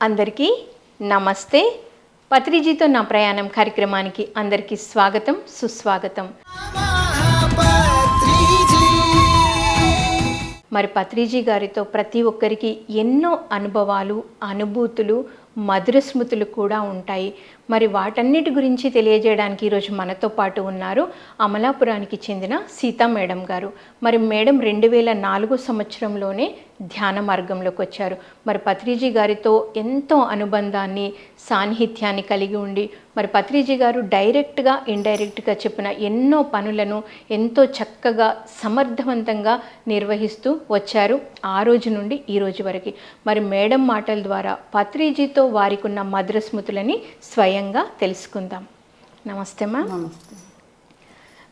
అందరికీ నమస్తే. పత్రిజీతో నా ప్రయాణం కార్యక్రమానికి అందరికీ స్వాగతం, సుస్వాగతం. మరి పత్రిజీ గారితో ప్రతి ఒక్కరికి ఎన్నో అనుభవాలు, అనుభూతులు, మధుర స్మృతులు కూడా ఉంటాయి. మరి వాటన్నిటి గురించి తెలియజేయడానికి ఈరోజు మనతో పాటు ఉన్నారు అమలాపురానికి చెందిన సీతా మేడం గారు. మరి మేడం 2004 సంవత్సరంలోనే ధ్యాన మార్గంలోకి వచ్చారు. మరి పత్రిజీ గారితో ఎంతో అనుబంధాన్ని, సాన్నిహిత్యాన్ని కలిగి ఉండి మరి పత్రిజీ గారు డైరెక్ట్గా ఇండైరెక్ట్గా చెప్పిన ఎన్నో పనులను ఎంతో చక్కగా సమర్థవంతంగా నిర్వహిస్తూ వచ్చారు ఆ రోజు నుండి ఈ రోజు వరకు. మరి మేడం మాటల ద్వారా పత్రిజీతో వారికి ఉన్న మధుర స్మృతులని స్వయంగా తెలుసుకుందాం. నమస్తే మ్యామ్. నమస్తే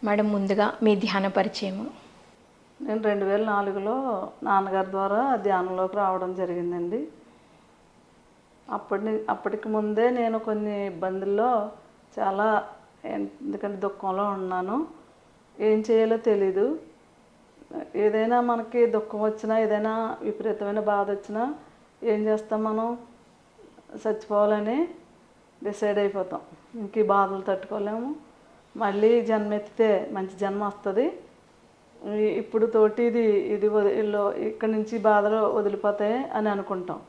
మేడం, ముందుగా మీ ధ్యాన పరిచయము. నేను 2004లో నాన్నగారి ద్వారా ధ్యానంలోకి రావడం జరిగిందండి. అప్పటికి ముందే నేను కొన్ని ఇబ్బందుల్లో చాలా, ఎందుకంటే దుఃఖంలో ఉన్నాను. ఏం చేయాలో తెలీదు. ఏదైనా మనకి దుఃఖం వచ్చినా, ఏదైనా విపరీతమైన బాధ వచ్చినా ఏం చేస్తాం, మనం చచ్చిపోవాలని డిసైడ్ అయిపోతాం. ఇంక ఈ బాధలు తట్టుకోలేము, మళ్ళీ జన్మ ఎత్తితే మంచి జన్మ వస్తుంది, ఇప్పుడు తోటి ఇది ఇక్కడి నుంచి బాధలు వదిలిపోతాయి అని అనుకుంటాం.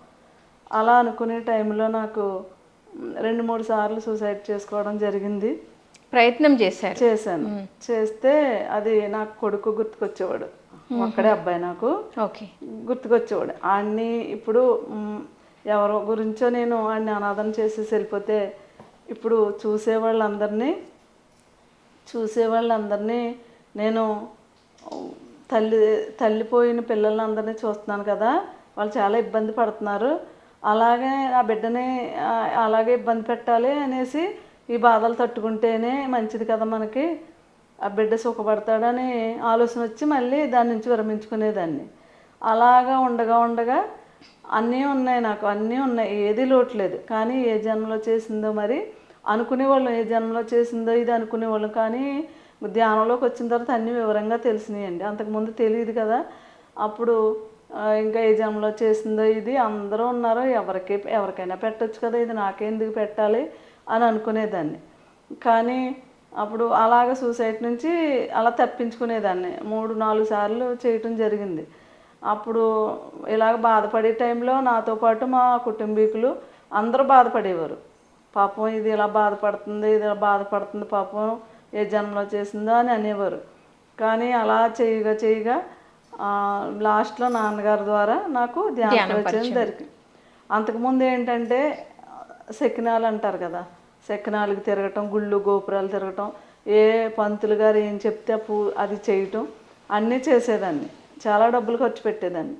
అలా అనుకునే టైంలో నాకు 2-3 సార్లు సూసైడ్ చేసుకోవడం జరిగింది. ప్రయత్నం చేశాను. చేస్తే అది నాకు కొడుకు గుర్తుకొచ్చేవాడు. ఒక్కడే అబ్బాయి నాకు. ఓకే. గుర్తుకొచ్చేవాడు. ఆడిని ఇప్పుడు ఎవరో గురించో నేను ఆడిని అనాథం చేసి వెళ్ళిపోతే ఇప్పుడు చూసేవాళ్ళందరినీ నేను తల్లిపోయిన పిల్లలందరినీ చూస్తున్నాను కదా, వాళ్ళు చాలా ఇబ్బంది పడుతున్నారు, అలాగే ఆ బిడ్డని అలాగే ఇబ్బంది పెట్టాలి అనేసి ఈ బాధలు తట్టుకుంటేనే మంచిది కదా మనకి, ఆ బిడ్డ సుఖపడతాడని ఆలోచన వచ్చి మళ్ళీ దాని నుంచి విరమించుకునేదాన్ని. అలాగా ఉండగా అన్నీ ఉన్నాయి, నాకు అన్నీ ఉన్నాయి, ఏది లోట్లేదు. కానీ ఏ జన్మలో చేసిందో మరి అనుకునేవాళ్ళం, ఏ జన్మలో చేసిందో ఇది అనుకునేవాళ్ళం. కానీ ధ్యానంలోకి వచ్చిన తర్వాత అన్నీ వివరంగా తెలిసినాయండి. అంతకుముందు తెలియదు కదా. అప్పుడు ఇంకా ఏ జన్మలో చేసిందో ఇది అందరూ ఉన్నారు, ఎవరికైనా పెట్టచ్చు కదా, ఇది నాకే ఎందుకు పెట్టాలి అని అనుకునేదాన్ని. కానీ అప్పుడు అలాగ సూసైడ్ నుంచి అలా తప్పించుకునేదాన్ని 3-4 సార్లు చేయటం జరిగింది. అప్పుడు ఇలాగ బాధపడే టైంలో నాతో పాటు మా కుటుంబీకులు అందరూ బాధపడేవారు. పాపం ఇది ఇలా బాధపడుతుంది పాపం, ఏ జన్మలో చేసిందో అని అనేవారు. కానీ అలా చేయగా లాస్ట్లో నాన్నగారి ద్వారా నాకు ధ్యాన పరిచయం జరిగింది. అంతకుముందు ఏంటంటే శకినాలు అంటారు కదా, శకినాలకు తిరగటం, గుళ్ళు గోపురాలు తిరగటం, ఏ పంతులు గారు ఏం చెప్తే అది చేయటం అన్నీ చేసేదాన్ని. చాలా డబ్బులు ఖర్చు పెట్టేదాన్ని.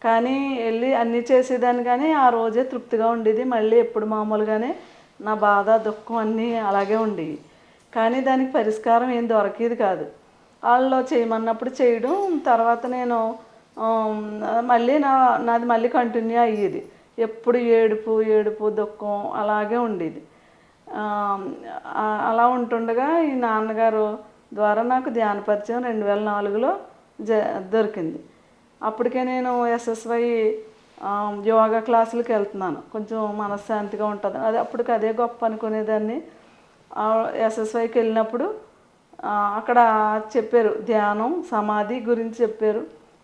కానీ వెళ్ళి అన్నీ చేసేదాన్ని. కానీ ఆ రోజే తృప్తిగా ఉండేది. మళ్ళీ ఎప్పుడు మామూలుగానే నా బాధ, దుఃఖం అన్నీ అలాగే ఉండేవి. కానీ దానికి పరిష్కారం ఏం దొరికేది కాదు. వాళ్ళు చేయమన్నప్పుడు చేయడం, తర్వాత నేను మళ్ళీ నాది మళ్ళీ కంటిన్యూ అయ్యేది. ఎప్పుడు ఏడుపు దుఃఖం అలాగే ఉండేది. అలా ఉంటుండగా ఈ నాన్నగారు ద్వారా నాకు ధ్యాన పరిచయం 2004లో దొరికింది. అప్పటికే నేను SSY యోగా క్లాసులకు వెళ్తున్నాను, కొంచెం మనశ్శాంతిగా ఉంటుంది, అదే గొప్ప అనుకునేదాన్ని. SSYకి వెళ్ళినప్పుడు అక్కడ చెప్పారు, ధ్యానం సమాధి గురించి చెప్పారు,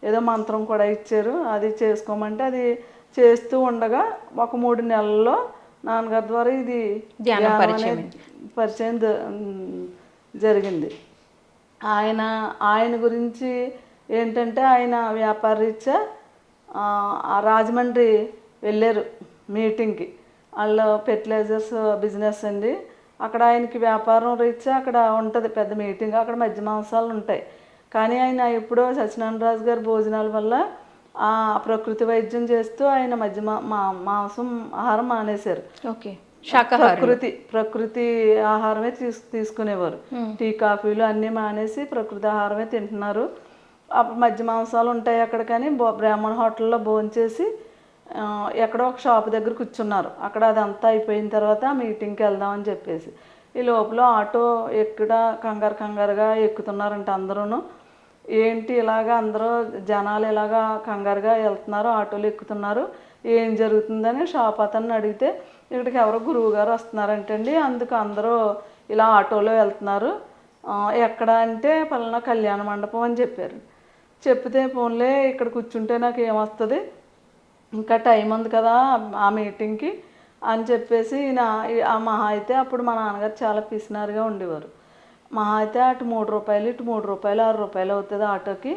ఏదో మంత్రం కూడా ఇచ్చారు, అది చేసుకోమంటే అది చేస్తూ ఉండగా ఒక 3 నెలల్లో నాన్నగారి ద్వారా ఇది ధ్యానం పరిచయం జరిగింది. ఆయన గురించి ఏంటంటే, ఆయన వ్యాపార రీత్యా రాజమండ్రి వెళ్ళారు మీటింగ్కి. వాళ్ళు ఫెర్టిలైజర్స్ బిజినెస్ అండి. అక్కడ ఆయనకి వ్యాపారం రీత్యా అక్కడ ఉంటుంది పెద్ద మీటింగ్, అక్కడ మధ్య మాంసాలు ఉంటాయి. కానీ ఆయన ఎప్పుడో సత్యనారాయణ రాజు గారి భోజనాల వల్ల ప్రకృతి వైద్యం చేస్తూ ఆయన మాంసం ఆహారం మానేశారు. ఓకే. ప్రకృతి ఆహారమే తీసుకునేవారు. టీ కాఫీలు అన్నీ మానేసి ప్రకృతి ఆహారమే తింటున్నారు. అప్పుడు మధ్య మాంసాలు ఉంటాయి అక్కడ. కానీ బ్రాహ్మణ హోటల్లో భోంచేసి ఎక్కడో ఒక షాప్ దగ్గర కూర్చున్నారు. అక్కడ అదంతా అయిపోయిన తర్వాత మీటింగ్కి వెళ్దామని చెప్పేసి ఈ లోపల ఆటో కంగారుగా ఎక్కుతున్నారంట అందరూ. ఏంటి ఇలాగా అందరూ జనాలు ఇలాగా కంగారుగా వెళ్తున్నారు, ఆటోలు ఎక్కుతున్నారు, ఏం జరుగుతుందని షాప్ అతన్ని అడిగితే ఇక్కడికి ఎవరో గురువు గారు వస్తున్నారంటండి, అందుకు అందరూ ఇలా ఆటోలో వెళ్తున్నారు, ఎక్కడ అంటే పలానా కళ్యాణ మండపం అని చెప్పారు. చెప్తే ఫోన్లే ఇక్కడ కూర్చుంటే నాకు ఏమొస్తుంది, ఇంకా టైం ఉంది కదా ఆ మీటింగ్కి అని చెప్పేసి ఆ మహా అయితే అప్పుడు మా నాన్నగారు చాలా పిసినారుగా ఉండేవారు. మహా అయితే అటు 3 రూపాయలు ఇటు 3 రూపాయలు 6 రూపాయలు అవుతుంది ఆటోకి,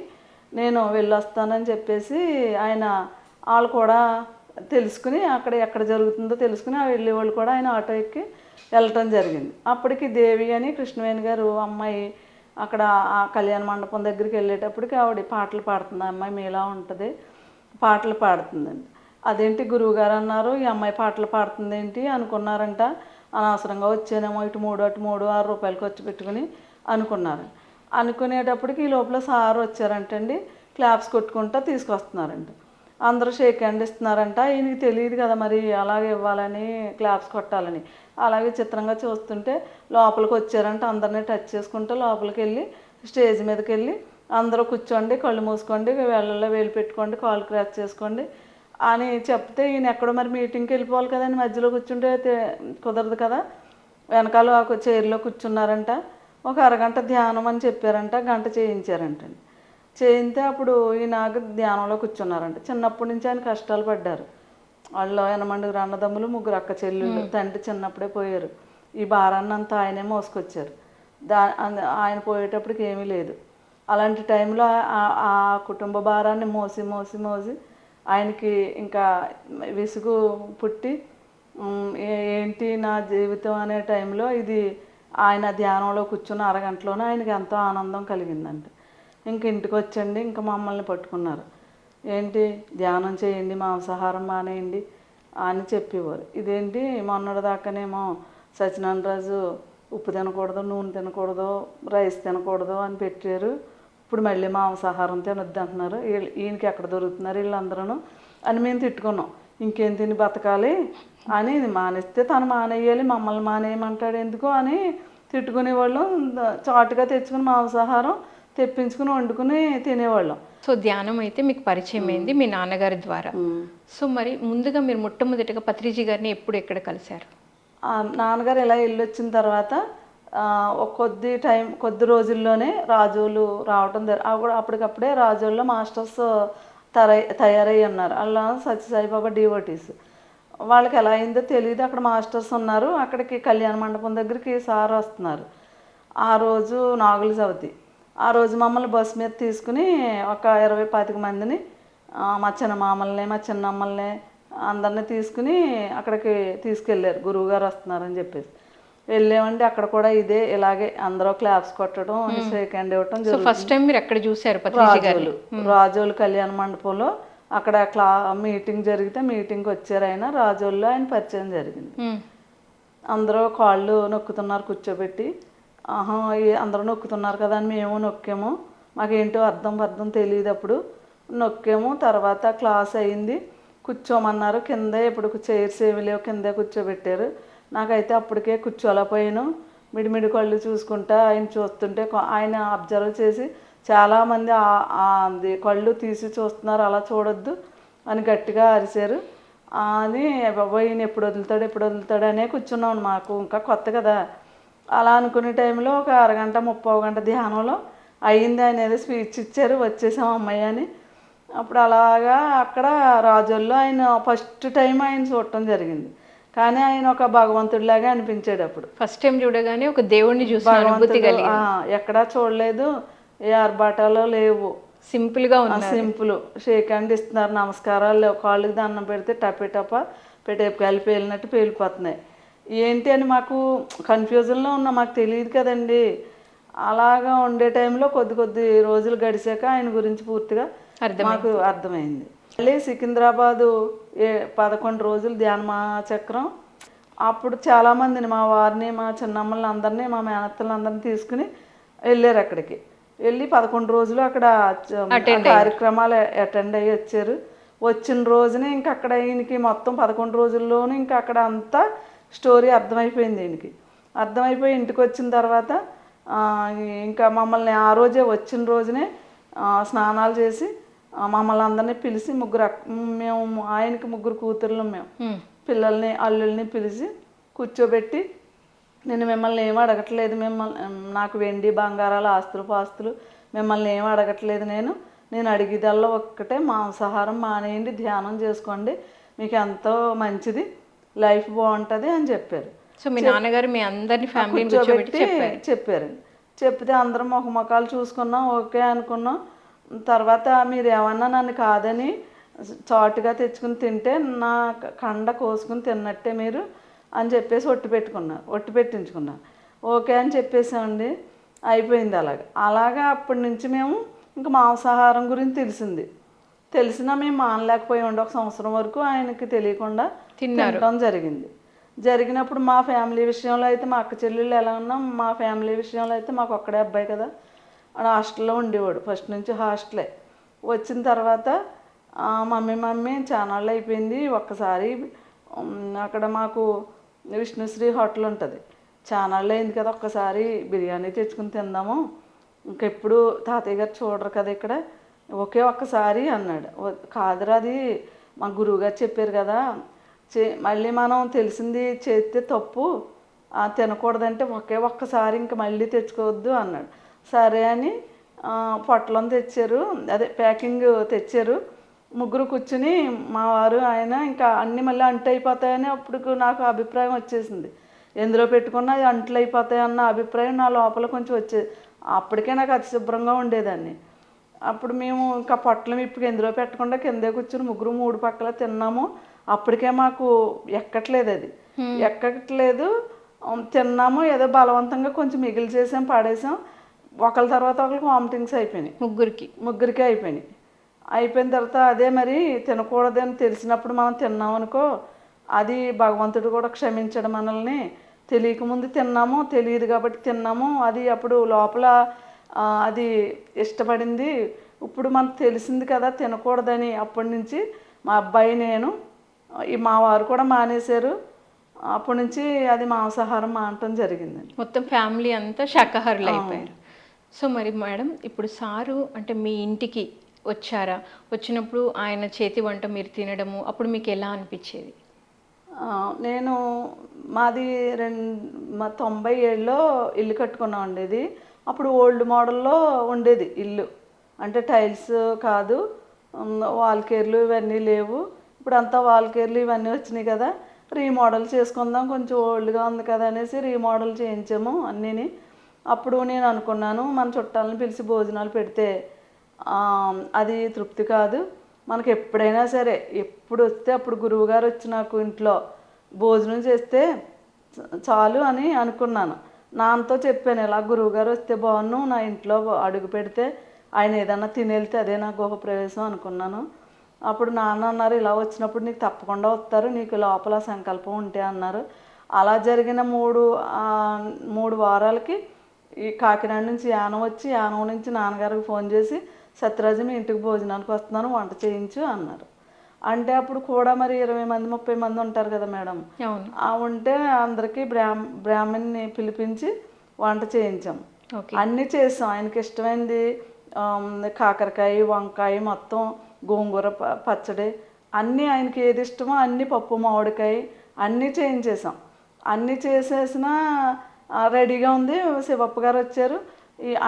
నేను వెళ్ళొస్తానని చెప్పేసి ఆయన వాళ్ళు కూడా తెలుసుకుని అక్కడ ఎక్కడ జరుగుతుందో తెలుసుకుని ఆ వెళ్ళేవాళ్ళు కూడా ఆయన ఆటో ఎక్కి వెళ్ళటం జరిగింది. అప్పటికి దేవి అని కృష్ణవేణి గారు అమ్మాయి అక్కడ ఆ కళ్యాణ మండపం దగ్గరికి వెళ్ళేటప్పటికి ఆవిడ పాటలు పాడుతుంది. ఆ అమ్మాయి మీలా ఉంటుంది, పాటలు పాడుతుందండి. అదేంటి గురువుగారు అన్నారు, ఈ అమ్మాయి పాటలు పాడుతుంది ఏంటి అనుకున్నారంట. అనవసరంగా వచ్చానేమో ఇటు 3 అటు 3 6 రూపాయలు ఖర్చు పెట్టుకుని అనుకున్నారు. అనుకునేటప్పటికి ఈ లోపల సార్ వచ్చారంటండి, క్లాప్స్ కొట్టుకుంటా తీసుకొస్తున్నారంట. అందరూ షేక్ హ్యాండ్ ఇస్తున్నారంట. ఈయనకి తెలియదు కదా మరి అలాగే ఇవ్వాలని, క్లాప్స్ కొట్టాలని. అలాగే చిత్రంగా చూస్తుంటే లోపలికి వచ్చారంట. అందరినీ టచ్ చేసుకుంటూ లోపలికి వెళ్ళి స్టేజ్ మీదకి వెళ్ళి అందరూ కూర్చోండి, కళ్ళు మూసుకోండి, వేళ్ళల్లో వేలు పెట్టుకోండి, కాళ్ళు క్రాచ్ చేసుకోండి అని చెప్తే ఈయన ఎక్కడో మరి మీటింగ్కి వెళ్ళిపోవాలి కదండి, మధ్యలో కూర్చుంటే కుదరదు కదా, వెనకాల ఒక చైర్లో కూర్చున్నారంట. ఒక అరగంట ధ్యానం అని చెప్పారంట, గంట చేయించారంటండి. చేయితే అప్పుడు ఈయన ధ్యానంలో కూర్చున్నారంట. చిన్నప్పటి నుంచి ఆయన కష్టాలు పడ్డారు. వాళ్ళు 8 అన్నదమ్ములు 3 అక్క చెల్లెళ్ళు, తండ్రి చిన్నప్పుడే పోయారు. ఈ భారాన్ని అంతా ఆయనే మోసుకొచ్చారు. ఆయన పోయేటప్పటికి ఏమీ లేదు. అలాంటి టైంలో ఆ కుటుంబ భారాన్ని మోసి మోసి మోసి ఆయనకి ఇంకా విసుగు పుట్టి ఏంటి నా జీవితం అనే టైంలో ఇది ఆయన ధ్యానంలో కూర్చున్న అరగంటలోనే ఆయనకి ఎంతో ఆనందం కలిగిందంట. ఇంక ఇంటికి వచ్చండి, ఇంకా మమ్మల్ని పట్టుకున్నారు. ఏంటి ధ్యానం చేయండి, మాంసాహారం మానేయండి అని చెప్పేవారు. ఇదేంటి మొన్నటి దాకానేమో సత్యనారాయణరాజు ఉప్పు తినకూడదు, నూనె తినకూడదు, రైస్ తినకూడదు అని పెట్టారు, ఇప్పుడు మళ్ళీ మాంసాహారం తినొద్దు అంటున్నారు. ఈయనకి ఎక్కడ దొరుకుతున్నారు వీళ్ళందరూ అని మేము తిట్టుకున్నాం. ఇంకేం తిని బతకాలి అని మానేస్తే తను మానేయాలి, మమ్మల్ని మానేయమంటాడు ఎందుకు అని తిట్టుకునేవాళ్ళం. చాటుగా తెచ్చుకుని మాంసాహారం తెప్పించుకుని వండుకుని తినేవాళ్ళం. సో ధ్యానం అయితే మీకు పరిచయం అయింది మీ నాన్నగారి ద్వారా. సో మరి ముందుగా మీరు మొట్టమొదటిగా పత్రిజీ గారిని ఎప్పుడు ఎక్కడ కలిశారు? నాన్నగారు ఇలా వెళ్ళొచ్చిన తర్వాత కొద్ది రోజుల్లోనే రాజోలు రావటం కూడా అప్పటికప్పుడే రాజోల్లో మాస్టర్స్ తయారయ్యి ఉన్నారు. అలా సత్యసాయిబాబా డివోటీస్. వాళ్ళకి ఎలా అయిందో తెలియదు, అక్కడ మాస్టర్స్ ఉన్నారు. అక్కడికి కళ్యాణ మండపం దగ్గరికి సార్ వస్తున్నారు. ఆ రోజు నాగుల చవితి. ఆ రోజు మమ్మల్ని బస్సు మీద తీసుకుని ఒక 20-25 మందిని, మా చిన్నమామల్ని మా చిన్నమ్మల్ని అందరినీ తీసుకుని అక్కడికి తీసుకెళ్ళారు. గురువుగారు వస్తున్నారని చెప్పేసి వెళ్ళామండి. అక్కడ కూడా ఇదే ఇలాగే అందరూ క్లాప్స్ కొట్టడం, షేక్ హ్యాండ్ ఇవ్వటం జరుగుతుంది. ఫస్ట్ టైం మీరు ఎక్కడ చూసారు? రాజోలు కళ్యాణ మండపంలో అక్కడ మీటింగ్ జరిగితే మీటింగ్కి వచ్చారు ఆయన. రాజోల్లో ఆయన పరిచయం జరిగింది. అందరూ కాళ్ళు నొక్కుతున్నారు కూర్చోబెట్టి. అందరూ నొక్కుతున్నారు కదా అని మేము నొక్కాము. మాకేంటో అర్థం తెలియదు. అప్పుడు నొక్కాము. తర్వాత క్లాస్ అయింది, కూర్చోమన్నారు. కిందే ఇప్పుడు చైర్స్ ఏమి లేవు, కిందే కూర్చోబెట్టారు. నాకైతే అప్పటికే కూర్చోలేకపోయాను. మిడిమిడి కళ్ళు చూసుకుంటా ఆయన చూస్తుంటే ఆయన అబ్జర్వ్ చేసి చాలామంది కళ్ళు తీసి చూస్తున్నారు, అలా చూడొద్దు అని గట్టిగా అరిచారు. అని బాబోయ్ ఈయన ఎప్పుడు వదులుతాడు అనే కూర్చున్నాం. మాకు ఇంకా కొత్త కదా. అలా అనుకునే టైంలో ఒక అరగంట 30 గంట ధ్యానంలో అయ్యింది. ఆయన ఏదో స్పీచ్ ఇచ్చారు, వచ్చేసాం అమ్మాయి అని. అప్పుడు అలాగా అక్కడ రాజోల్లో ఆయన ఫస్ట్ టైం ఆయన చూడటం జరిగింది. కానీ ఆయన ఒక భగవంతుడిలాగా అనిపించాడు. అప్పుడు ఫస్ట్ టైం చూడగానే ఒక దేవుడిని చూసి ఎక్కడా చూడలేదు, ఏ ఆర్భాటాలు లేవు, సింపుల్గా ఉంది. సింపుల్ షేక్ హ్యాండ్ ఇస్తున్నారు, నమస్కారాలు లేవు, కాళ్ళకి దండం పెడితే టప పెట్టేపుకాయలు పేలినట్టు పేలిపోతున్నాయి. ఏంటి అని మాకు కన్ఫ్యూజన్లో ఉన్నాం, మాకు తెలియదు కదండి. అలాగా ఉండే టైంలో కొద్ది రోజులు గడిచాక ఆయన గురించి పూర్తిగా మాకు అర్థమైంది. మళ్ళీ సికింద్రాబాదు 11 రోజులు ధ్యాన చక్రం. అప్పుడు చాలామందిని, మా వారిని మా చిన్నమ్మల్ని అందరినీ మా మేనత్తలను అందరినీ తీసుకుని వెళ్ళారు. అక్కడికి వెళ్ళి 11 రోజులు అక్కడ కార్యక్రమాలు అటెండ్ అయ్యి వచ్చారు. వచ్చిన రోజునే ఇంకా అక్కడ ఈయనకి మొత్తం 11 రోజుల్లోనూ ఇంకా అక్కడ అంతా స్టోరీ అర్థమైపోయింది. ఈయనకి అర్థమైపోయి ఇంటికి వచ్చిన తర్వాత ఇంకా మమ్మల్ని ఆ రోజే వచ్చిన రోజునే స్నానాలు చేసి మమ్మల్ని అందరినీ పిలిచి మేము ఆయనకి 3 కూతుర్లు మేము పిల్లల్ని అల్లుల్ని పిలిచి కూర్చోబెట్టి నేను మిమ్మల్ని ఏమీ అడగట్లేదు, నాకు వెండి బంగారాలు ఆస్తులు పాస్తులు మిమ్మల్ని ఏమీ అడగట్లేదు, నేను అడిగేదల్లా ఒక్కటే మాంసాహారం మానేయండి, ధ్యానం చేసుకోండి, మీకు ఎంతో మంచిది, లైఫ్ బాగుంటుంది అని చెప్పారు. సో మీ నాన్నగారు మీ అందరిని ఫ్యామిలీని కూర్చోబెట్టి చెప్పారండి. చెప్తే అందరం ముఖాలు చూసుకున్నాం, ఓకే అనుకున్నాం. తర్వాత మీరు ఏమన్నా నన్ను కాదని చాటుగా తెచ్చుకుని తింటే నా కండ కోసుకుని తిన్నట్టే మీరు అని చెప్పేసి ఒట్టు పెట్టించుకున్నారు. ఓకే అని చెప్పేసామండి. అయిపోయింది. అలాగా అప్పటి నుంచి మేము ఇంకా మాంసాహారం గురించి తెలిసినా మేము మానలేకపోయి ఉండే 1 సంవత్సరం వరకు ఆయనకి తెలియకుండా తినడం జరిగినప్పుడు మా ఫ్యామిలీ విషయంలో అయితే మా అక్క చెల్లెళ్ళు ఎలా ఉన్నాం, మా ఫ్యామిలీ విషయంలో అయితే మాకు ఒక్కడే అబ్బాయి కదా, హాస్టల్లో ఉండేవాడు. ఫస్ట్ నుంచి హాస్టలే. వచ్చిన తర్వాత మమ్మీ చానాళ్ళు అయిపోయింది, ఒక్కసారి అక్కడ మాకు విష్ణుశ్రీ హోటల్ ఉంటుంది, చానాళ్ళు అయింది కదా, ఒక్కసారి బిర్యానీ తెచ్చుకుని తిందాము, ఇంకెప్పుడు తాతయ్య గారు చూడరు కదా ఇక్కడ, ఒకే ఒక్కసారి అన్నాడు. కాదురా, అది మా గురువుగారు చెప్పారు కదా, మళ్ళీ మనం తెలిసింది చేస్తే తప్పు, తినకూడదంటే ఒకే ఒక్కసారి ఇంక మళ్ళీ తెచ్చుకోవద్దు అన్నాడు. సరే అని పొట్లం తెచ్చారు, అదే ప్యాకింగ్ తెచ్చారు. 3 కూర్చుని మా వారు ఆయన ఇంకా అన్నీ మళ్ళీ అంటు అయిపోతాయని అప్పుడు నాకు అభిప్రాయం వచ్చేసింది. ఎందులో పెట్టుకున్నా అది అంట్లు అయిపోతాయి అన్న అభిప్రాయం నా లోపల కొంచెం వచ్చేది. అప్పటికే నాకు అతి శుభ్రంగా ఉండేదాన్ని. అప్పుడు మేము ఇంకా పొట్లం ఇప్పుడు ఎందులో పెట్టకుండా కిందే కూర్చుని 3 పక్కల తిన్నాము. అప్పటికే మాకు ఎక్కట్లేదు తిన్నాము, ఏదో బలవంతంగా కొంచెం మిగిలి చేసాం, పడేసాం. ఒకరి తర్వాత ఒకరికి వామిటింగ్స్ అయిపోయినాయి, ముగ్గురికి అయిపోయినాయి. అయిపోయిన తర్వాత అదే మరి తినకూడదని తెలిసినప్పుడు మనం తిన్నాం అనుకో, అది భగవంతుడు కూడా క్షమించడు మనల్ని. తెలియకముందు తిన్నాము, తెలియదు కాబట్టి తిన్నాము, అది అప్పుడు లోపల అది ఇష్టపడింది. ఇప్పుడు మనకు తెలిసింది కదా తినకూడదని, అప్పటి నుంచి మా అబ్బాయి నేను మా వారు కూడా మానేశారు. అప్పటి నుంచి అది మాంసాహారం మానటం జరిగిందండి. మొత్తం ఫ్యామిలీ అంతా శాకాహారులు అయిపోయారు. సో మరి మేడం, ఇప్పుడు సారు అంటే మీ ఇంటికి వచ్చారా, వచ్చినప్పుడు ఆయన చేతి వంట మీరు తినడము అప్పుడు మీకు ఎలా అనిపించేది? నేను మాది 97లో ఇల్లు కట్టుకున్నాం ఉండేది. అప్పుడు ఓల్డ్ మోడల్లో ఉండేది ఇల్లు, అంటే టైల్స్ కాదు, వాల్కేర్లు ఇవన్నీ లేవు. ఇప్పుడు అంతా వాల్కేర్లు ఇవన్నీ వచ్చినాయి కదా, రీమోడల్ చేసుకుందాం, కొంచెం ఓల్డ్గా ఉంది కదా అనేసి రీమోడల్ చేయించాము అన్నీని. అప్పుడు నేను అనుకున్నాను, మన చుట్టాలను పిలిచి భోజనాలు పెడితే అది తృప్తి కాదు, మనకి ఎప్పుడైనా సరే ఎప్పుడు వస్తే అప్పుడు గురువుగారు వచ్చి నాకు ఇంట్లో భోజనం చేస్తే చాలు అని అనుకున్నాను. నాన్నతో చెప్పాను, ఇలా గురువుగారు వస్తే బాగున్నాను, నా ఇంట్లో అడుగు పెడితే ఆయన ఏదన్నా తినేళ్తే అదే నా గృహప్రవేశం అనుకున్నాను. అప్పుడు నాన్న అన్నారు, ఇలా వచ్చినప్పుడు నీకు తప్పకుండా వస్తారు, నీకు లోపల సంకల్పం ఉంటే అన్నారు. అలా జరిగిన 3 వారాలకి ఈ కాకినాడ నుంచి యానం వచ్చి, యానం నుంచి నాన్నగారికి ఫోన్ చేసి, సత్యరాజు మీ ఇంటికి భోజనానికి వస్తున్నాను, వంట చేయించు అన్నారు. అంటే అప్పుడు కూడా మరి 20 మంది 30 మంది ఉంటారు కదా మేడం, ఉంటే అందరికీ బ్రాహ్మణ్ని పిలిపించి వంట చేయించాం. అన్నీ చేసాం. ఆయనకి ఇష్టమైంది కాకరకాయ, వంకాయ, మొత్తం గోంగూర పచ్చడి, అన్నీ ఆయనకి ఏది ఇష్టమో అన్నీ, పప్పు మామిడికాయ అన్నీ చేయించేసాం. అన్నీ చేసేసిన రెడీగా ఉంది. శివప్ప గారు వచ్చారు,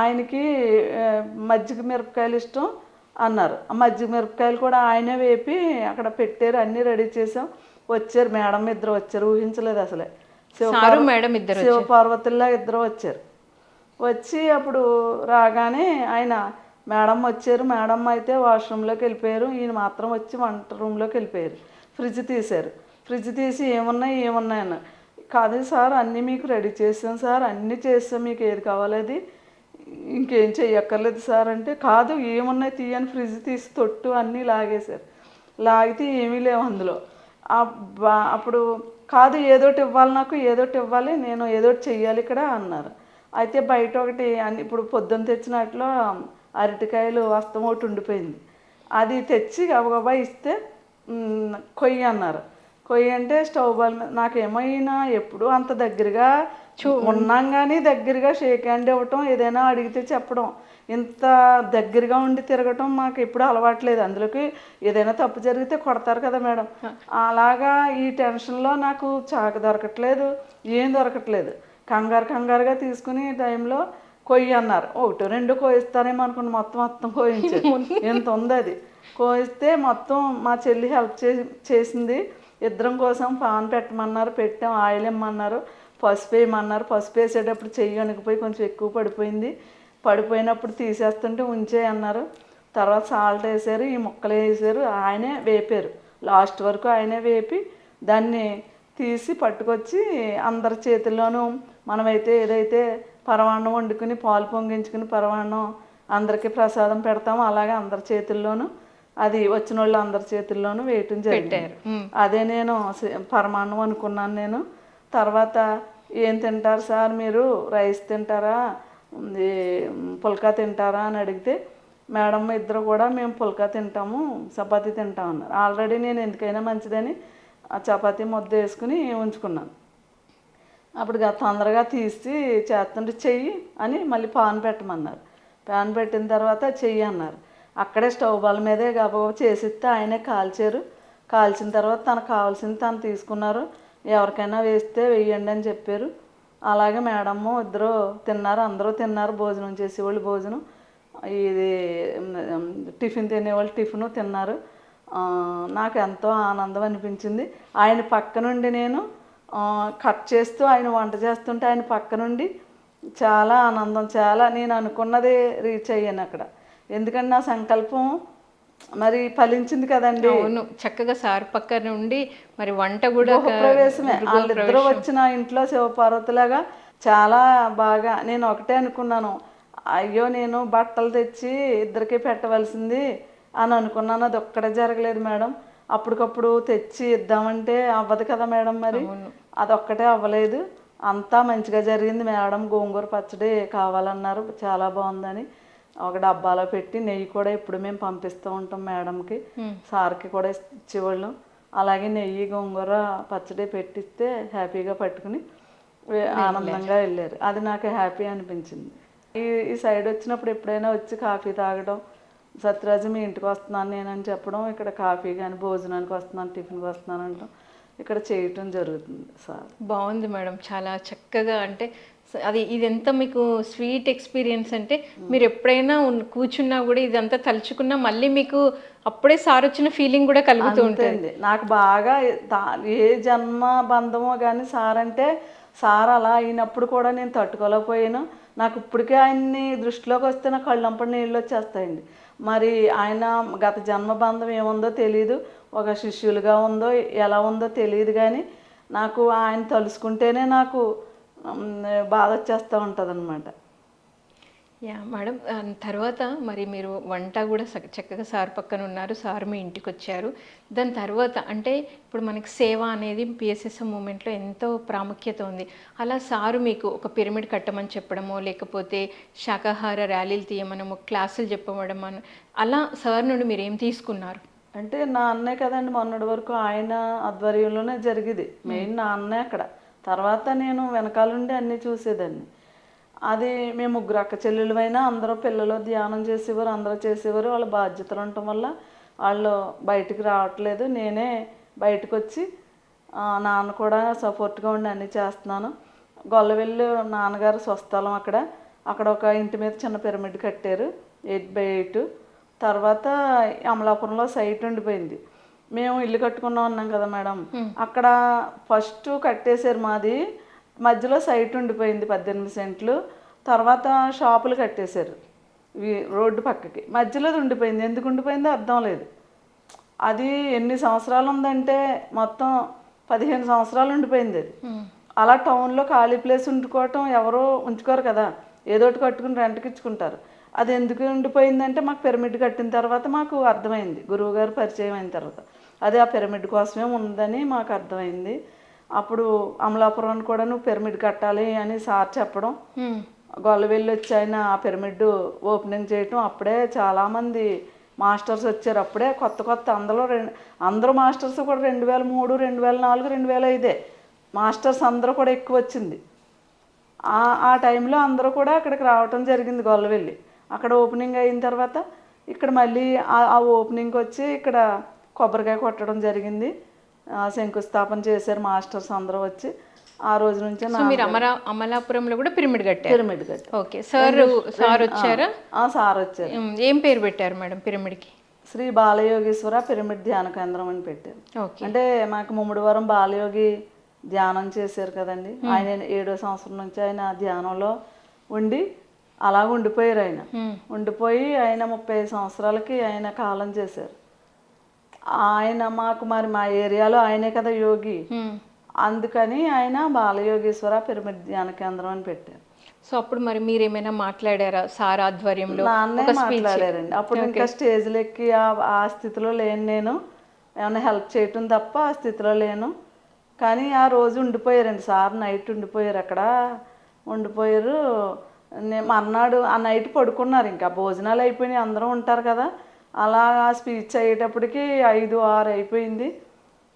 ఆయనకి మజ్జిగ మిరపకాయలు ఇష్టం అన్నారు. ఆ మజ్జిగ మిరపకాయలు కూడా ఆయనే వేపి అక్కడ పెట్టారు, అన్నీ రెడీ చేసాం. వచ్చారు మేడం ఇద్దరు వచ్చారు, ఊహించలేదు అసలే, శివపార్వతుల్లా ఇద్దరు వచ్చారు. వచ్చి అప్పుడు రాగానే ఆయన మేడం వచ్చారు, మేడం అయితే వాష్రూమ్లోకి వెళ్ళిపోయారు, ఈయన మాత్రం వచ్చి వంట రూమ్లోకి వెళ్ళిపోయారు. ఫ్రిడ్జ్ తీశారు, ఫ్రిడ్జ్ తీసి ఏమున్నాయి అన్న, కాదు సార్ అన్నీ మీకు రెడీ చేసాం సార్, అన్నీ చేస్తాం, మీకు ఏది కావాలి అది, ఇంకేం చెయ్యక్కర్లేదు సార్ అంటే, కాదు ఏమున్నాయి తీయని ఫ్రిడ్జ్ తీసి తొట్టు అన్నీ లాగేశారు. లాగితే ఏమీ లేవు అందులో. అప్పుడు కాదు ఏదోటి ఇవ్వాలి, నాకు ఏదోటి ఇవ్వాలి, నేను ఏదోటి చెయ్యాలి ఇక్కడ అన్నారు. అయితే బయట ఒకటి ఇప్పుడు పొద్దున్న తెచ్చినట్లో అరటికాయలు వస్తం ఒకటి ఉండిపోయింది, అది తెచ్చి గబగబా ఇస్తే కొయ్యి అన్నారు. కొయ్యి అంటే స్టవ్ బాల్ మీద, నాకేమైనా ఎప్పుడు అంత దగ్గరగా ఉన్నాం కానీ దగ్గరగా షేక్ హ్యాండ్ ఇవ్వటం, ఏదైనా అడిగితే చెప్పడం, ఇంత దగ్గరగా ఉండి తిరగటం మాకు ఎప్పుడు అలవాట్లేదు. అందులోకి ఏదైనా తప్పు జరిగితే కొడతారు కదా మేడం. అలాగా ఈ టెన్షన్లో నాకు చాకు దొరకట్లేదు, ఏం దొరకట్లేదు. కంగారుగా తీసుకుని ఈ టైంలో కొయ్యి అన్నారు. ఒకటి రెండు కోయిస్తానేమో అనుకుని మొత్తం కోయించారు. ఎంత ఉంది అది కోయిస్తే మొత్తం మా చెల్లి హెల్ప్ చేసింది. ఇద్దరం కోసం పాన్ పెట్టమన్నారు, పెట్టాం. ఆయిల్ ఇమ్మన్నారు, పసుపు వేయమన్నారు. పసుపు వేసేటప్పుడు చెయ్యి వణికిపోయి కొంచెం ఎక్కువ పడిపోయినప్పుడు తీసేస్తుంటే ఉంచే అన్నారు. తర్వాత సాల్ట్ వేసారు, ఈ ముక్కలు వేసారు, ఆయనే వేపారు. లాస్ట్ వరకు ఆయనే వేపి దాన్ని తీసి పట్టుకొచ్చి అందరి చేతుల్లోనూ మనమైతే ఏదైతే పరమాన్నం వండుకుని పాలు పొంగించుకుని పరమాన్నం అందరికీ ప్రసాదం పెడతామో అలాగే అందరి చేతుల్లోనూ అది వచ్చిన వాళ్ళు అందరి చేతుల్లోనూ వేయటం జరిగింది. అదే నేను పరమాన్నం అనుకున్నాను నేను. తర్వాత ఏం తింటారు సార్ మీరు, రైస్ తింటారా, పుల్కా తింటారా అని అడిగితే మేడం ఇద్దరు కూడా మేము పుల్కా తింటాము, చపాతీ తింటాం అన్నారు. ఆల్రెడీ నేను ఎందుకైనా మంచిదని ఆ చపాతీ ముద్ద వేసుకుని ఉంచుకున్నాను. అప్పుడు తొందరగా తీసి చేస్తుంటే చెయ్యి అని మళ్ళీ పాన్ పెట్టమన్నారు. పాన్ పెట్టిన తర్వాత చెయ్యి అన్నారు. అక్కడే స్టవ్ బాల్ మీదే గబగబా చేసిస్తే ఆయనే కాల్చారు. కాల్చిన తర్వాత తనకు కావాల్సింది తను తీసుకున్నారు. ఎవరికైనా వేస్తే వేయండి అని చెప్పారు. అలాగే మేడము ఇద్దరు తిన్నారు, అందరూ తిన్నారు. భోజనం చేసేవాళ్ళు భోజనం, ఇది టిఫిన్ తినేవాళ్ళు టిఫిను తిన్నారు. నాకు ఎంతో ఆనందం అనిపించింది. ఆయన పక్క నుండి నేను కట్ చేస్తూ ఆయన వంట చేస్తుంటే ఆయన పక్క నుండి చాలా ఆనందం, చాలా నేను అనుకున్నదే రీచ్ అయ్యాను అక్కడ. ఎందుకంటే నా సంకల్పం మరి ఫలించింది కదండి. అవును, చక్కగా సార్ పక్క నుండి మరి వంట కూడా ప్రవేశమే. వాళ్ళిద్దరూ వచ్చిన ఇంట్లో శివపార్వతిలాగా చాలా బాగా. నేను ఒకటే అనుకున్నాను, అయ్యో నేను బట్టలు తెచ్చి ఇద్దరికీ పెట్టవలసింది అని అనుకున్నాను. అది ఒక్కడే జరగలేదు మేడం. అప్పటికప్పుడు తెచ్చి ఇద్దామంటే అవ్వదు కదా మేడం, మరి అదొక్కటే అవ్వలేదు. అంతా మంచిగా జరిగింది. మేడం గోంగూర పచ్చడి కావాలన్నారు, చాలా బాగుందని ఒక డబ్బాలో పెట్టి నెయ్యి కూడా ఇప్పుడు మేము పంపిస్తూ ఉంటాం మేడంకి, సార్కి కూడా ఇచ్చేవాళ్ళం. అలాగే నెయ్యి గోంగూర పచ్చడి పెట్టిస్తే హ్యాపీగా పట్టుకుని ఆనందంగా వెళ్ళారు. అది నాకు హ్యాపీ అనిపించింది. ఈ సైడ్ వచ్చినప్పుడు ఎప్పుడైనా వచ్చి కాఫీ తాగడం, సత్యరాజు మీ ఇంటికి వస్తున్నాను నేనని చెప్పడం, ఇక్కడ కాఫీ కానీ భోజనానికి వస్తున్నాను, టిఫిన్కి వస్తున్నాను అంటాం, ఇక్కడ చేయటం జరుగుతుంది సార్. బాగుంది మేడం, చాలా చక్కగా. అంటే అది ఇదంతా మీకు స్వీట్ ఎక్స్పీరియన్స్. అంటే మీరు ఎప్పుడైనా కూర్చున్నా కూడా ఇదంతా తలుచుకున్నా మళ్ళీ మీకు అప్పుడే సార్ వచ్చిన ఫీలింగ్ కూడా కలుగుతూ ఉంటుంది. నాకు బాగా ఏ జన్మ బంధమో కానీ సార్ అంటే, సార్ అలా అయినప్పుడు కూడా నేను తట్టుకోలేకపోయాను. నాకు ఇప్పటికే ఆయన్ని దృష్టిలోకి వస్తే నాకు కళ్ళంపడి నీళ్ళు వచ్చేస్తాయండి. మరి ఆయన గత జన్మ బంధం ఏముందో తెలియదు, ఒక శిష్యులుగా ఉందో ఎలా ఉందో తెలియదు, కానీ నాకు ఆయన తలుసుకుంటేనే నాకు బాధ వచ్చేస్తూ ఉంటుంది అనమాట. యా మేడం, తర్వాత మరి మీరు వంట కూడా చక్కగా సార్ పక్కన ఉన్నారు, సార్ మీ ఇంటికి వచ్చారు. దాని తర్వాత అంటే ఇప్పుడు మనకి సేవ అనేది పిఎస్ఎస్ఎం మూమెంట్లో ఎంతో ప్రాముఖ్యత ఉంది. అలా సారు మీకు ఒక పిరమిడ్ కట్టమని చెప్పడమో, లేకపోతే శాకాహార ర్యాలీలు తీయమనమో, క్లాసులు చెప్పమడం, అలా సార్ నుండి మీరు ఏం తీసుకున్నారు? అంటే నా అన్నే కదండి మొన్నటి వరకు ఆయన ఆధ్వర్యంలోనే జరిగేది. మెయిన్ నా అన్నే అక్కడ. తర్వాత నేను వెనకాలండి అన్నీ చూసేదాన్ని. అది మేము ముగ్గురు అక్క చెల్లెలమైనా అందరూ పిల్లలు ధ్యానం చేసేవారు, అందరూ చేసేవారు. వాళ్ళ బాధ్యతలు ఉండటం వల్ల వాళ్ళు బయటికి రావట్లేదు. నేనే బయటకు వచ్చి నాన్న కూడా సపోర్ట్గా ఉండి అన్నీ చేస్తున్నాను. గొల్లవెల్లి నాన్నగారు స్వస్థలం అక్కడ ఒక ఇంటి మీద చిన్న పిరమిడ్ కట్టారు 8x8. తర్వాత అమలాపురంలో సైట్ ఉండిపోయింది. మేము ఇల్లు కట్టుకున్నాం అన్నాం కదా మేడం, అక్కడ ఫస్ట్ కట్టేశారు మాది, మధ్యలో సైట్ ఉండిపోయింది 18 సెంట్లు. తర్వాత షాపులు కట్టేశారు రోడ్డు పక్కకి, మధ్యలో ఉండిపోయింది. ఎందుకు ఉండిపోయిందో అర్థం లేదు. అది ఎన్ని సంవత్సరాలు ఉందంటే మొత్తం 15 సంవత్సరాలు ఉండిపోయింది అది. అలా టౌన్లో ఖాళీ ప్లేస్ ఉండుకోవటం ఎవరో ఉంచుకోరు కదా, ఏదోటి కట్టుకుని రెంట్కి ఇచ్చుకుంటారు. అది ఎందుకు ఉండిపోయిందంటే మాకు పిరమిడ్ కట్టిన తర్వాత మాకు అర్థమైంది, గురువుగారు పరిచయం అయిన తర్వాత అది ఆ పిరమిడ్ కోసమే ఉందని మాకు అర్థమైంది. అప్పుడు అమలాపురాన్ని కూడా నువ్వు పిరమిడ్ కట్టాలి అని సార్ చెప్పడం, గొల్లవెల్లి వచ్చి ఆయన ఆ పిరమిడ్ ఓపెనింగ్ చేయటం. అప్పుడే చాలామంది మాస్టర్స్ వచ్చారు. అప్పుడే కొత్త అందరూ మాస్టర్స్ కూడా 2003, 2004, 2005 మాస్టర్స్ అందరూ కూడా ఎక్కువ వచ్చింది. ఆ టైంలో అందరూ కూడా అక్కడికి రావటం జరిగింది గొల్లవెల్లి. అక్కడ ఓపెనింగ్ అయిన తర్వాత ఇక్కడ మళ్ళీ ఆ ఓపెనింగ్కి వచ్చి ఇక్కడ కొబ్బరికాయ కొట్టడం జరిగింది. శంకుస్థాపన చేశారు మాస్టర్స్ అందరూ వచ్చి. ఆ రోజు నుంచే సో మీరు అమలాపురంలో కూడా పిరమిడ్ కట్టారు. పిరమిడ్ కట్టి. ఓకే, సార్ వచ్చారా? సార్ వచ్చారు. ఏం పేరు పెట్టారు మేడం పిరమిడ్కి? శ్రీ బాలయోగీశ్వర పిరమిడ్ ధ్యాన కేంద్రం అని పెట్టారు. ఓకే. అంటే మాకు ముమ్మడివరం బాలయోగి ధ్యానం చేశారు కదండి, ఆయన 7వ సంవత్సరం నుంచి ఆయన ధ్యానంలో ఉండి అలా ఉండిపోయారు. ఆయన ఉండిపోయి ఆయన 35 సంవత్సరాలకి ఆయన కాలం చేశారు. ఆయన మాకు మరి మా ఏరియాలో ఆయనే కదా యోగి, అందుకని ఆయన బాలయోగేశ్వర పిరమిడ్ ధ్యాన కేంద్రం అని పెట్టారు. సో అప్పుడు మరి మీరు ఏమైనా మాట్లాడారా సార్ ఆధ్వర్యంలో? నాన్నే మాట్లాడారండి. అప్పుడు ఇంకా స్టేజ్లు ఎక్కి ఆ స్థితిలో లేను నేను, ఏమైనా హెల్ప్ చేయటం తప్ప ఆ స్థితిలో లేను. కానీ ఆ రోజు ఉండిపోయారండి సార్, నైట్ ఉండిపోయారు. అక్కడ ఉండిపోయారు. మర్నాడు ఆ నైట్ పడుకున్నారు. ఇంకా భోజనాలు అయిపోయినాయి, అందరూ ఉంటారు కదా. అలా స్పీచ్ అయ్యేటప్పటికి 5, 6 అయిపోయింది.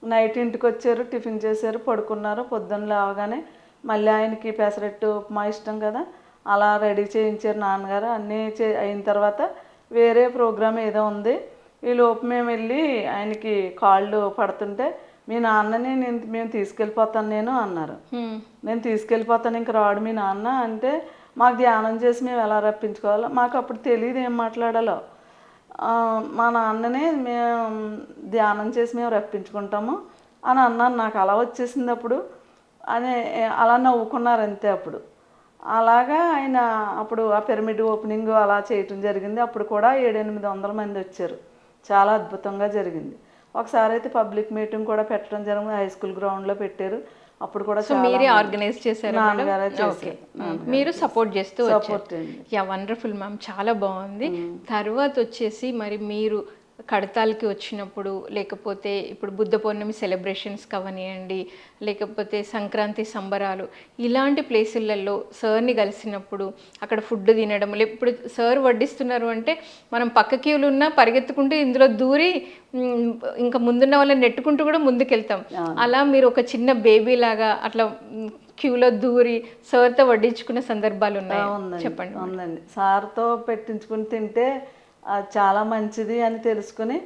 నైట్ ఇంటికి వచ్చారు, టిఫిన్ చేశారు, పడుకున్నారు. పొద్దున్న లేవగానే మళ్ళీ ఆయనకి పెసరట్టు ఉప్మా ఇష్టం కదా, అలా రెడీ చేయించారు నాన్నగారు. అన్నీ అయిన తర్వాత వేరే ప్రోగ్రామ్ ఏదో ఉంది. ఈ లోపు మేము వెళ్ళి ఆయనకి కాళ్ళు పడుతుంటే మీ నాన్నని మేము తీసుకెళ్ళిపోతాను నేను అన్నారు. నేను తీసుకెళ్ళిపోతాను, ఇంక రాడు మీ నాన్న అంటే మాకు ధ్యానం చేసి మేము ఎలా రప్పించుకోవాలో మాకు అప్పుడు తెలియదు ఏం మాట్లాడాలో. మా నాన్ననే మేము ధ్యానం చేసి మేము రప్పించుకుంటాము అని అన్నాను. నాకు అలా వచ్చేసింది అప్పుడు అని అలా నవ్వుకున్నారు అంతే. అప్పుడు అలాగా ఆయన అప్పుడు ఆ పిరమిడ్ ఓపెనింగ్ అలా చేయటం జరిగింది. అప్పుడు కూడా 700-800 మంది వచ్చారు. చాలా అద్భుతంగా జరిగింది. ఒకసారి అయితే పబ్లిక్ మీటింగ్ కూడా పెట్టడం జరిగింది, హై స్కూల్ గ్రౌండ్లో పెట్టారు. అప్పుడు కూడా మీరే ఆర్గనైజ్ చేశారు, నాన్నగారే చేశారు. మీరు సపోర్ట్ చేస్తూ వచ్చారు. యా, వండర్ఫుల్ మ్యామ్, చాలా బాగుంది. తర్వాత వచ్చేసి మరి మీరు కడతాలకి వచ్చినప్పుడు, లేకపోతే ఇప్పుడు బుద్ధ పౌర్ణమి సెలబ్రేషన్స్ కావనియండి, లేకపోతే సంక్రాంతి సంబరాలు, ఇలాంటి ప్లేసులలో సార్ని కలిసినప్పుడు అక్కడ ఫుడ్ తినడం, ఇప్పుడు సార్ వడ్డిస్తున్నారు అంటే మనం పక్క క్యూలు ఉన్నా పరిగెత్తుకుంటూ ఇందులో దూరి ఇంకా ముందున్న వాళ్ళని నెట్టుకుంటూ కూడా ముందుకెళ్తాం. అలా మీరు ఒక చిన్న బేబీ లాగా అట్లా క్యూలో దూరి సార్తో వడ్డించుకున్న సందర్భాలు ఉన్నాయి, చెప్పండి. ఉందండి. సార్తో పెట్టించుకుని తింటే చాలా మంచిది అని తెలుసుకుని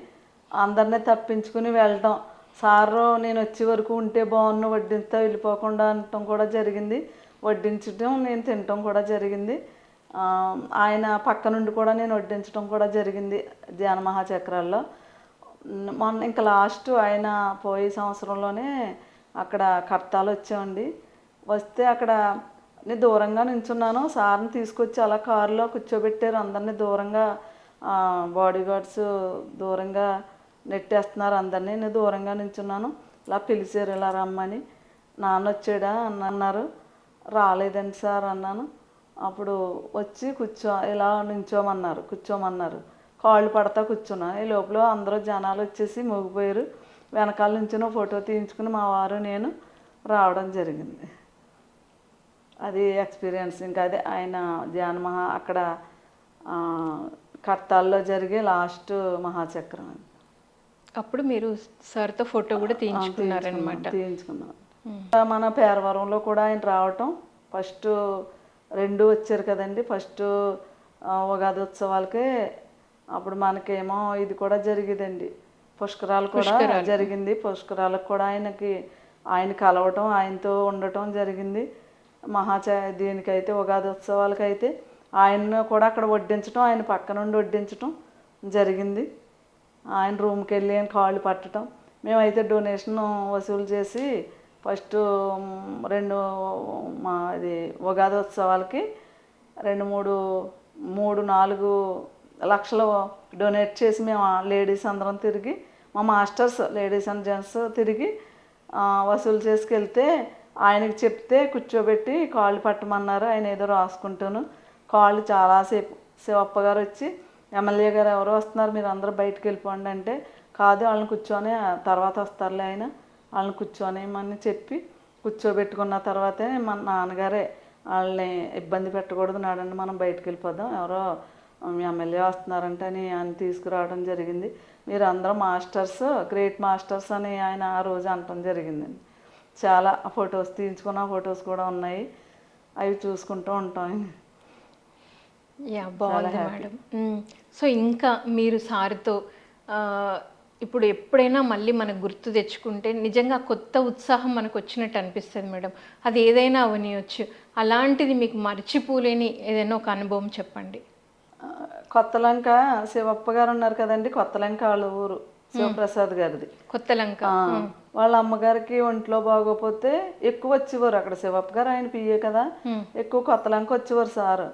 అందరినీ తప్పించుకుని వెళ్ళటం. సారు నేను వచ్చే వరకు ఉంటే బాగున్న, వడ్డిస్తా వెళ్ళిపోకుండా అనటం కూడా జరిగింది. వడ్డించడం, నేను తినటం కూడా జరిగింది. ఆయన పక్క నుండి కూడా నేను వడ్డించడం కూడా జరిగింది ధ్యాన మహాచక్రాల్లో. మొన్న ఇంకా లాస్ట్ ఆయన పోయే సంవత్సరంలోనే అక్కడ కర్తాలు వచ్చామండి. వస్తే అక్కడ నేను దూరంగా నించున్నాను. సార్ని తీసుకొచ్చి అలా కారులో కూర్చోబెట్టారు. అందరినీ దూరంగా బాడీ గార్డ్స్ దూరంగా నెట్టేస్తున్నారు అందరినీ. నేను దూరంగా నించున్నాను. ఇలా పిలిచారు, ఇలా రమ్మని. నాన్న వచ్చాడా అని అన్నారు. రాలేదండి సార్ అన్నాను. అప్పుడు వచ్చి ఇలా కూర్చోమన్నారు. కాళ్ళు పడతా కూర్చున్నాను. ఈ లోపల అందరూ జనాలు వచ్చేసి మోగిపోయారు. వెనకాల నుంచి ఫోటో తీయించుకుని మా వారు నేను రావడం జరిగింది. అది ఎక్స్పీరియన్స్. ఇంకా అదే ఆయన ధ్యాన అక్కడ కర్తాల్లో జరిగే లాస్ట్ మహాచక్రం. అప్పుడు మీరు సార్తో ఫోటో కూడా తీయించుకున్నారనమాట? తీయించుకున్నాం. మన పేరవరంలో కూడా ఆయన రావటం, ఫస్ట్ 2 వచ్చారు కదండి. ఫస్ట్ ఉగాది ఉత్సవాలకే అప్పుడు మనకేమో ఇది కూడా జరిగేదండి, పుష్కరాలు కూడా జరిగింది. పుష్కరాలకు కూడా ఆయన కలవటం, ఆయనతో ఉండటం జరిగింది. దీనికైతే ఉగాది ఉత్సవాలకైతే ఆయన్ను కూడా అక్కడ వడ్డించడం, ఆయన పక్క నుండి వడ్డించడం జరిగింది. ఆయన రూమ్కి వెళ్ళి ఆయన కాళ్ళు పట్టడం. మేమైతే డొనేషన్ వసూలు చేసి ఫస్ట్ 2 ఇది ఉగాది ఉత్సవాలకి 2-3-4 లక్షలు డొనేట్ చేసి మేము లేడీస్ అందరం తిరిగి, మా మాస్టర్స్ లేడీస్ అండ్ జెంట్స్ తిరిగి వసూలు చేసుకెళ్తే ఆయనకి చెప్తే కూర్చోబెట్టి కాళ్ళు పట్టమన్నారు. ఆయన ఏదో రాసుకుంటాను కాళ్ళు చాలాసేపు. శివప్ప గారు వచ్చి ఎమ్మెల్యే గారు ఎవరో వస్తున్నారు, మీరు అందరూ బయటకు వెళ్ళిపోండి అంటే, కాదు వాళ్ళని కూర్చొని తర్వాత వస్తారులే ఆయన, వాళ్ళని కూర్చొనేమని చెప్పి కూర్చోబెట్టుకున్న తర్వాతే మన నాన్నగారే వాళ్ళని ఇబ్బంది పెట్టకూడదు, నాడండి మనం బయటకు వెళ్ళిపోదాం, ఎవరో ఎమ్మెల్యే వస్తున్నారంటే అని ఆయన తీసుకురావడం జరిగింది. మీరు అందరూ మాస్టర్స్, గ్రేట్ మాస్టర్స్ అని ఆయన ఆ రోజు అనటం జరిగిందండి. చాలా ఫొటోస్ తీయించుకున్న ఫొటోస్ కూడా ఉన్నాయి. అవి చూసుకుంటూ ఉంటాం. యా బాగుంది మేడం. సో ఇంకా మీరు సార్తో ఇప్పుడు ఎప్పుడైనా మళ్ళీ మనకు గుర్తు తెచ్చుకుంటే నిజంగా కొత్త ఉత్సాహం మనకు వచ్చినట్టు అనిపిస్తుంది మేడం. అది ఏదైనా అవనియొచ్చు. అలాంటిది మీకు మర్చిపోలేని ఏదైనా ఒక అనుభవం చెప్పండి. కొత్తలంక శివప్ప గారు ఉన్నారు కదండి, కొత్తలంక వాళ్ళ ఊరు శివప్రసాద్ గారిది. కొత్త లంక. వాళ్ళ అమ్మగారికి ఒంట్లో బాగోపోతే ఎక్కువ వచ్చేవారు అక్కడ. శివప్ప గారు ఆయన పిఏ కదా, ఎక్కువ కొత్తలంక వచ్చేవారు సారు.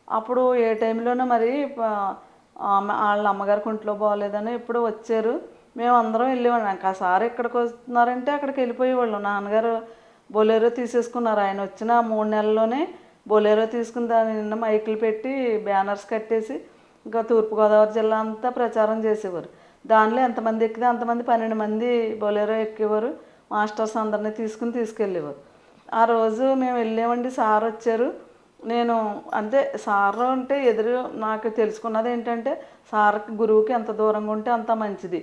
అప్పుడు ఏ టైంలోనో మరి వాళ్ళ అమ్మగారికి ఒంట్లో బాగోలేదని ఎప్పుడు వచ్చారు. మేము అందరం వెళ్ళేవాళ్ళం. ఇంకా సార్ ఎక్కడికి వస్తున్నారంటే అక్కడికి వెళ్ళిపోయేవాళ్ళం. నాన్నగారు బొలేరో తీసేసుకున్నారు. ఆయన వచ్చిన 3 నెలల్లోనే బొలేరో తీసుకుని దాని నిండా మైకులు పెట్టి బ్యానర్స్ కట్టేసి ఇంకా తూర్పుగోదావరి జిల్లా అంతా ప్రచారం చేసేవారు. దానిలో ఎంతమంది ఎక్కితే అంతమంది 12 మంది బొలేరో ఎక్కేవారు. మాస్టర్స్ అందరినీ తీసుకెళ్ళేవారు. ఆ రోజు మేము వెళ్ళామండి. సార్ వచ్చారు. నేను అంటే సార్ అంటే ఎదురు నాకు తెలుసుకున్నది ఏంటంటే, సార్కి గురువుకి ఎంత దూరంగా ఉంటే అంత మంచిది,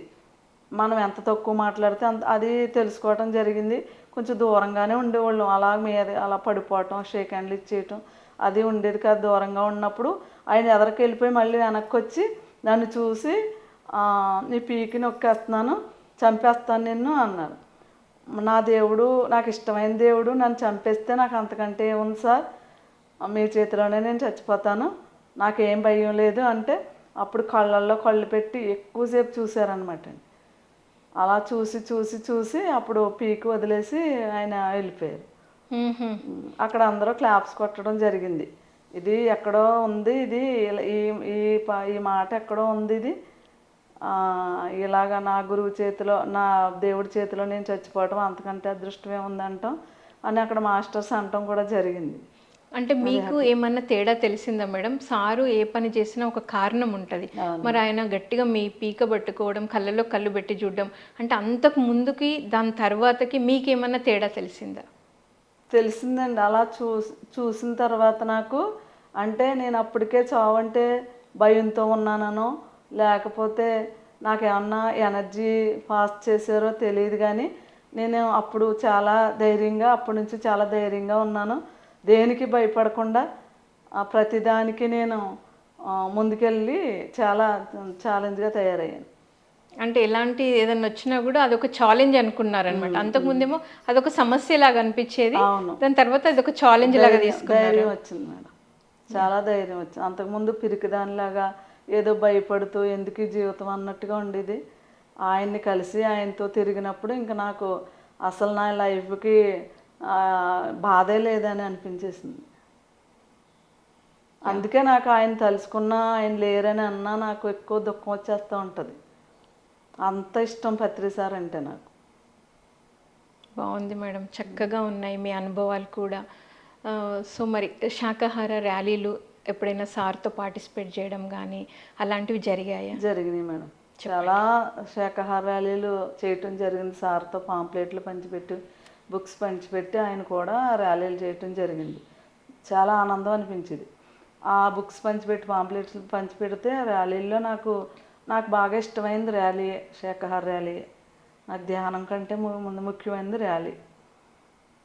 మనం ఎంత తక్కువ మాట్లాడితే అంత అది తెలుసుకోవటం జరిగింది. కొంచెం దూరంగానే ఉండేవాళ్ళం. అలా మీద అలా పడిపోవటం, షేక్ హ్యాండ్లు ఇచ్చేయటం అది ఉండేది కాదు. దూరంగా ఉన్నప్పుడు ఆయన ఎదరికి వెళ్ళిపోయి మళ్ళీ వెనక్కి వచ్చి నన్ను చూసి నీ పీకి నొక్కేస్తున్నాను, చంపేస్తాను నిన్ను అన్నారు. నా దేవుడు, నాకు ఇష్టమైన దేవుడు నన్ను చంపేస్తే నాకు అంతకంటే ఏముంది సార్, మీ చేతిలోనే నేను చచ్చిపోతాను, నాకేం భయం లేదు అంటే అప్పుడు కళ్ళల్లో కళ్ళు పెట్టి ఎక్కువసేపు చూశారనమాట. అలా చూసి చూసి చూసి అప్పుడు పీకి వదిలేసి ఆయన వెళ్ళిపోయారు. అక్కడ అందరూ క్లాప్స్ కొట్టడం జరిగింది. ఇది ఎక్కడో ఉంది, ఇది ఈ ఈ మాట ఎక్కడో ఉంది, ఇది ఇలాగ నా గురువు చేతిలో, నా దేవుడి చేతిలో నేను చచ్చిపోవటం అంతకంటే అదృష్టమే ఉందంటాం అని అక్కడ మాస్టర్స్ అనటం కూడా జరిగింది. అంటే మీకు ఏమన్నా తేడా తెలిసిందా మేడం? సారు ఏ పని చేసినా ఒక కారణం ఉంటుంది. మరి ఆయన గట్టిగా మీ పీక పట్టుకోవడం, కళ్ళలో కళ్ళు పెట్టి చూడడం, అంటే అంతకు ముందుకి దాని తర్వాతకి మీకేమన్నా తేడా తెలిసిందా? తెలిసిందండి. అలా చూసిన తర్వాత నాకు అంటే నేను అప్పటికే చావంటే భయంతో ఉన్నానో లేకపోతే నాకేమన్నా ఎనర్జీ పాస్ చేశారో తెలియదు, కానీ నేను అప్పుడు చాలా ధైర్యంగా, అప్పటి నుంచి చాలా ధైర్యంగా ఉన్నాను. దేనికి భయపడకుండా ప్రతిదానికి నేను ముందుకెళ్ళి చాలా ఛాలెంజ్గా తయారయ్యాను. అంటే ఎలాంటి ఏదన్నా వచ్చినా కూడా అదొక ఛాలెంజ్ అనుకున్నారనమాట. అంతకుముందేమో అదొక సమస్య లాగా అనిపించేది, దాని తర్వాత అదొక ఛాలెంజ్ లాగా తీసుకున్నారు. ధైర్యం వచ్చింది మేడం, చాలా ధైర్యం వచ్చింది. అంతకుముందు పిరికిదానిలాగా ఏదో భయపడుతూ ఎందుకు ఈ జీవితం అన్నట్టుగా ఉండేది. ఆయన్ని కలిసి ఆయనతో తిరిగినప్పుడు ఇంకా నాకు అసలు నా లైఫ్కి బాధే లేదని అనిపించేసింది. అందుకే నాకు ఆయన తలుసుకున్నా, ఆయన లేరని అన్నా నాకు ఎక్కువ దుఃఖం వచ్చేస్తూ ఉంటుంది. అంత ఇష్టం పత్రి సార్ అంటే నాకు. బాగుంది మేడం, చక్కగా ఉన్నాయి మీ అనుభవాలు కూడా. సో మరి శాకాహార ర్యాలీలు ఎప్పుడైనా సార్తో పార్టిసిపేట్ చేయడం కానీ అలాంటివి జరిగాయా? జరిగినాయి మేడం. చాలా శాకాహార ర్యాలీలు చేయటం జరిగింది. సార్తో పాంప్లెట్లు పంచిపెట్టి, బుక్స్ పంచిపెట్టి ఆయన కూడా ర్యాలీలు చేయటం జరిగింది. చాలా ఆనందం అనిపించేది. ఆ బుక్స్ పంచిపెట్టి, పాంప్లెట్లు పంచిపెడితే ర్యాలీల్లో నాకు బాగా ఇష్టమైంది ర్యాలీ, శాకాహార ర్యాలీ. నాకు ధ్యానం కంటే ముందు ముఖ్యమైనది ర్యాలీ.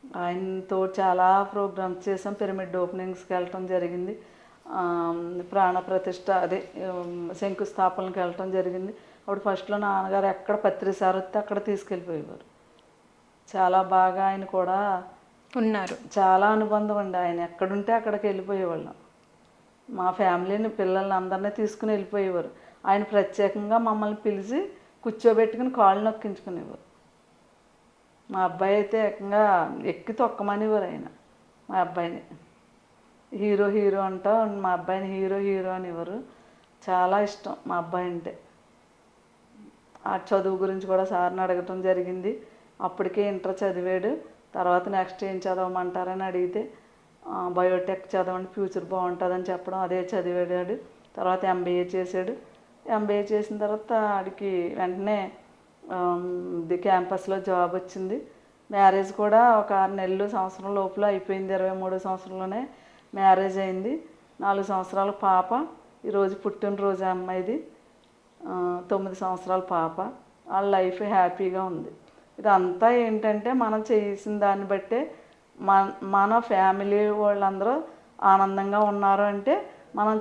ఆయనతో చాలా ప్రోగ్రామ్స్ చేసాం. పిరమిడ్ ఓపెనింగ్స్కి వెళ్ళటం జరిగింది. ప్రాణప్రతిష్ఠ అదే శంకుస్థాపనకి వెళ్ళటం జరిగింది. అప్పుడు ఫస్ట్లో నాన్నగారు ఎక్కడ పత్రి సార్ వస్తే అక్కడ తీసుకెళ్ళిపోయేవారు. చాలా బాగా ఆయన కూడా ఉన్నారు. చాలా అనుబంధం అండి. ఆయన ఎక్కడుంటే అక్కడికి వెళ్ళిపోయేవాళ్ళం. మా ఫ్యామిలీని, పిల్లల్ని అందరినీ తీసుకుని వెళ్ళిపోయేవారు. ఆయన ప్రత్యేకంగా మమ్మల్ని పిలిచి కూర్చోబెట్టుకుని కాళ్ళు నొక్కించుకునేవారు. మా అబ్బాయి అయితే ఏకంగా ఎక్కి తొక్కమనేవారు ఆయన. మా అబ్బాయిని హీరో అంటా మా అబ్బాయిని హీరో అనేవారు. చాలా ఇష్టం మా అబ్బాయి అంటే. ఆ చదువు గురించి కూడా సార్ని అడగటం జరిగింది. అప్పటికే ఇంటర్ చదివాడు. తర్వాత నెక్స్ట్ ఏం చదవమంటారని అడిగితే బయోటెక్ చదవండి, ఫ్యూచర్ బాగుంటుందని చెప్పడం, అదే చదివాడు. తర్వాత ఎంబీఏ చేశాడు. ఎంబీఏ చేసిన తర్వాత ఆడికి వెంటనే క్యాంపస్లో జాబ్ వచ్చింది. మ్యారేజ్ కూడా ఒక 6 నెలలు, సంవత్సరం లోపల అయిపోయింది. 23వ సంవత్సరంలోనే మ్యారేజ్ అయింది. 4 సంవత్సరాల పాప. ఈరోజు పుట్టినరోజు అమ్మాయిది. 9 సంవత్సరాల పాప. వాళ్ళ లైఫ్ హ్యాపీగా ఉంది. ఇదంతా ఏంటంటే మనం చేసిన దాన్ని బట్టే మన ఫ్యామిలీ వాళ్ళందరూ ఆనందంగా ఉన్నారు అంటే మనం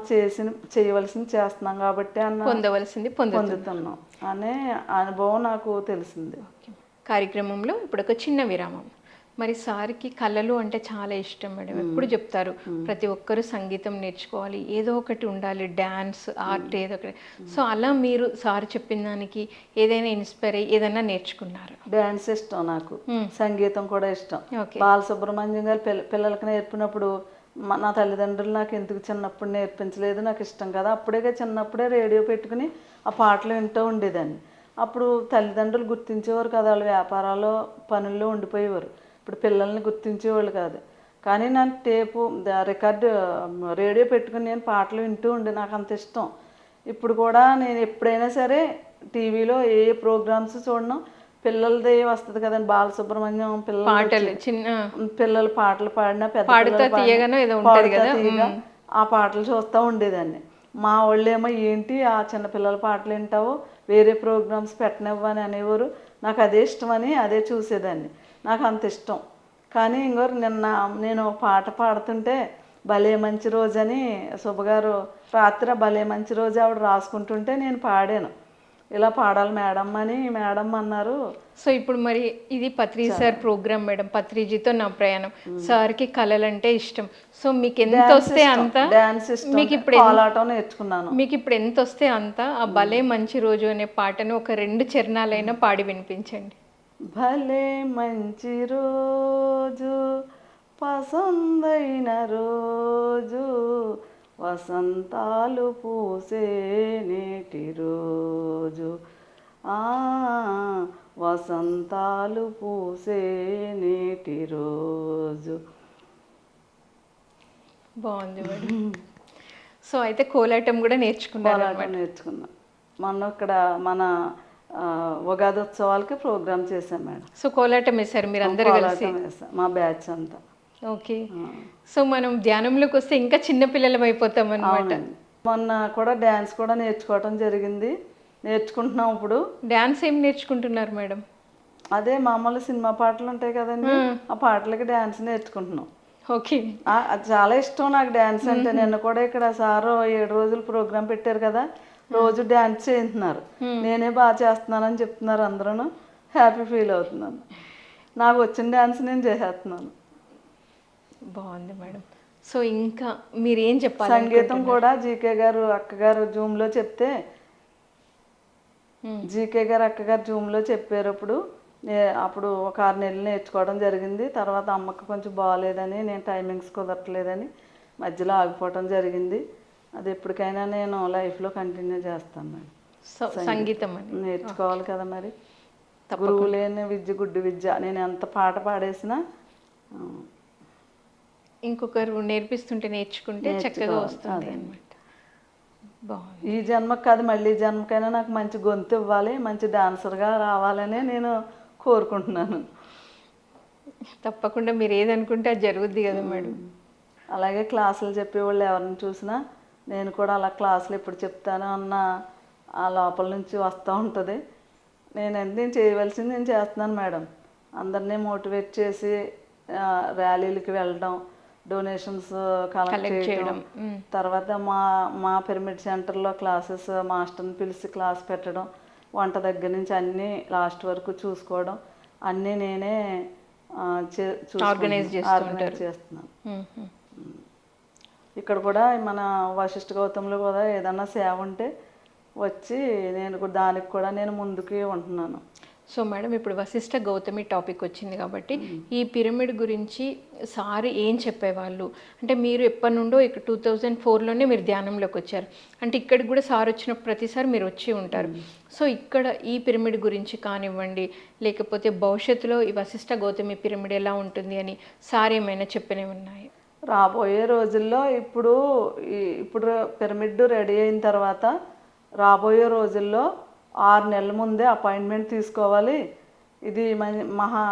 చేయవలసింది చేస్తున్నాం కాబట్టి పొందవలసింది పొందుతున్నాం అనే అనుభవం నాకు తెలిసింది. కార్యక్రమంలో ఇప్పుడు ఒక చిన్న విరామం. మరి సార్కి కళలు అంటే చాలా ఇష్టం మేడం, ఎప్పుడు చెప్తారు ప్రతి ఒక్కరూ సంగీతం నేర్చుకోవాలి, ఏదో ఒకటి ఉండాలి, డ్యాన్స్, ఆర్ట్ ఏదో ఒకటి. సో అలా మీరు సార్ చెప్పిన దానికి ఏదైనా ఇన్స్పైర్ అయ్యి ఏదైనా నేర్చుకున్నారు? డ్యాన్స్ ఇష్టం నాకు, సంగీతం కూడా ఇష్టం. ఓకే. బాలసుబ్రహ్మణ్యం గారు పిల్లలకి నేర్పినప్పుడు నా తల్లిదండ్రులు నాకు ఎందుకు చిన్నప్పుడు నేర్పించలేదు, నాకు ఇష్టం కదా, అప్పుడే చిన్నప్పుడే రేడియో పెట్టుకుని ఆ పాటలు వింటూ ఉండేదాన్ని. అప్పుడు తల్లిదండ్రులు గుర్తించేవారు కదా, వాళ్ళు వ్యాపారాల్లో పనుల్లో ఉండిపోయేవారు. ఇప్పుడు పిల్లల్ని గుర్తించేవాళ్ళు కాదు. కానీ నేను రికార్డు రేడియో పెట్టుకుని నేను పాటలు వింటూ ఉండే, నాకు అంత ఇష్టం. ఇప్పుడు కూడా నేను ఎప్పుడైనా సరే టీవీలో ఏ ప్రోగ్రామ్స్ చూడను, పిల్లలది వస్తుంది కదండి బాలసుబ్రహ్మణ్యం పిల్లలు పాటలు పాడినా తీయగా ఆ పాటలు చూస్తూ ఉండేదాన్ని. మా వాళ్ళేమో ఏంటి ఆ చిన్నపిల్లల పాటలు వింటావో, వేరే ప్రోగ్రామ్స్ పెట్టనివ్వని అనేవారు. నాకు అదే ఇష్టమని అదే చూసేదాన్ని, నాకు అంత ఇష్టం. కానీ ఇంకోరు నేను పాట పాడుతుంటే భలే మంచి రోజు అని శుభగారు రాత్రి భలే మంచి రోజు ఆవిడ రాసుకుంటుంటే నేను పాడాను. ఇలా పాడాలి మేడం అని మేడం అన్నారు. సో ఇప్పుడు మరి ఇది పత్రి సార్ ప్రోగ్రామ్ మేడం, పత్రిజీతో నా ప్రయాణం. సార్కి కళలు అంటే ఇష్టం. సో మీకు ఎంత వస్తే అంత డాన్స్ ఇష్టం, మీకు ఇప్పుడు కోలాటం నేర్చుకున్నాను. మీకు ఇప్పుడు ఎంత వస్తే అంత ఆ భలే మంచి రోజు అనే పాటను ఒక 2 చరణాలైనా పాడి వినిపించండి. భలే మంచి రోజు, పసందైన రోజు, వసంతాలు పూసే నేటి రోజు, వసంతాలు పూసే నేటి రోజు. బాగుంది మేడం. సో అయితే కోలాటం కూడా నేర్చుకున్నారు? నేర్చుకున్నా. మొన్న ఇక్కడ మన ఉగాది ఉత్సవాలకి ప్రోగ్రామ్ చేశాం మేడం. సో కోలాటం వేశారు మీరు అందరూ కలిసి? మా బ్యాచ్ అంతా. ఓకే. సో మనం ధ్యానంలోకి వస్తే ఇంకా చిన్నపిల్లలం అయిపోతాం అన్నమాట. మొన్న కూడా డ్యాన్స్ కూడా నేర్చుకోవటం జరిగింది, నేర్చుకుంటున్నాం. ఇప్పుడు డ్యాన్స్ ఏం నేర్చుకుంటున్నారు మేడం? అదే మామూలు సినిమా పాటలు ఉంటాయి కదండి, ఆ పాటలకి డ్యాన్స్ నేర్చుకుంటున్నాం. ఓకే. అది చాలా ఇష్టం నాకు డ్యాన్స్ అంటే. నిన్న కూడా ఇక్కడ సారు 7 రోజులు ప్రోగ్రామ్ పెట్టారు కదా, రోజు డ్యాన్స్ చేస్తున్నారు. నేనే బాగా చేస్తున్నానని చెప్తున్నారు అందరూ, హ్యాపీ ఫీల్ అవుతున్నాను. నాకు వచ్చిన డ్యాన్స్ నేను చేసేస్తున్నాను. బాగుంది మేడం. సో ఇంకా మీరు ఏం చెప్పాలి? సంగీతం కూడా జీకే గారు అక్కగారు జూమ్లో చెప్తే, జీకే గారు అక్కగారు జూమ్లో చెప్పారు. అప్పుడు ఒక 6 నెలలు నేర్చుకోవడం జరిగింది. తర్వాత అమ్మకు కొంచెం బాగాలేదని, నేను టైమింగ్స్ కుదరట్లేదని మధ్యలో ఆగిపోవడం జరిగింది. అది ఎప్పటికైనా నేను లైఫ్లో కంటిన్యూ చేస్తాను మేడం. సంగీతం నేర్చుకోవాలి కదా మరి, గురువు లేని విద్య గుడ్డి విద్య. నేను ఎంత పాట పాడేసినా ఇంకొకరు నేర్పిస్తుంటే నేర్చుకుంటే చక్కగా వస్తుంది అన్నమాట. బాగుంది. ఈ జన్మకు కాదు మళ్ళీ జన్మకైనా నాకు మంచి గొంతు ఇవ్వాలి, మంచి డాన్సర్గా రావాలని నేను కోరుకుంటున్నాను. తప్పకుండా మీరు ఏదనుకుంటే అది జరుగుద్ది కదా మేడం. అలాగే క్లాసులు చెప్పేవాళ్ళు ఎవరిని చూసినా నేను కూడా అలా క్లాసులు ఎప్పుడు చెప్తాను అన్న ఆ లోపల నుంచి వస్తూ ఉంటుంది. నేను చేయవలసింది నేను చేస్తున్నాను మేడం. అందరినీ మోటివేట్ చేసి ర్యాలీలకి వెళ్ళడం, డొనేషన్స్ కలెక్ట్ చేయడం, తర్వాత మా పిరమిడ్ సెంటర్లో క్లాసెస్ మాస్టర్ని పిలిచి క్లాస్ పెట్టడం, వంట దగ్గర నుంచి అన్నీ లాస్ట్ వరకు చూసుకోవడం, అన్నీ నేనే ఆర్గనైజ్ చేస్తున్నాను. ఇక్కడ కూడా మన వశిష్ఠ గౌతంలో కూడా ఏదన్నా సేవ ఉంటే వచ్చి నేను దానికి కూడా నేను ముందుకు ఉంటున్నాను. సో మేడం ఇప్పుడు వశిష్ఠ గౌతమి టాపిక్ వచ్చింది కాబట్టి ఈ పిరమిడ్ గురించి సార్ ఏం చెప్పేవాళ్ళు అంటే, మీరు ఎప్పటి నుండో ఇక్కడ 2004లోనే మీరు ధ్యానంలోకి వచ్చారు అంటే, ఇక్కడికి కూడా సార్ వచ్చిన ప్రతిసారి మీరు వచ్చి ఉంటారు. సో ఇక్కడ ఈ పిరమిడ్ గురించి కానివ్వండి, లేకపోతే భవిష్యత్తులో ఈ వశిష్ఠ గౌతమి పిరమిడ్ ఎలా ఉంటుంది అని సార్ ఏమైనా చెప్పినవి ఉన్నాయి? రాబోయే రోజుల్లో ఇప్పుడు పిరమిడ్ రెడీ అయిన తర్వాత రాబోయే రోజుల్లో 6 నెలల ముందే అపాయింట్మెంట్ తీసుకోవాలి. ఇది మహా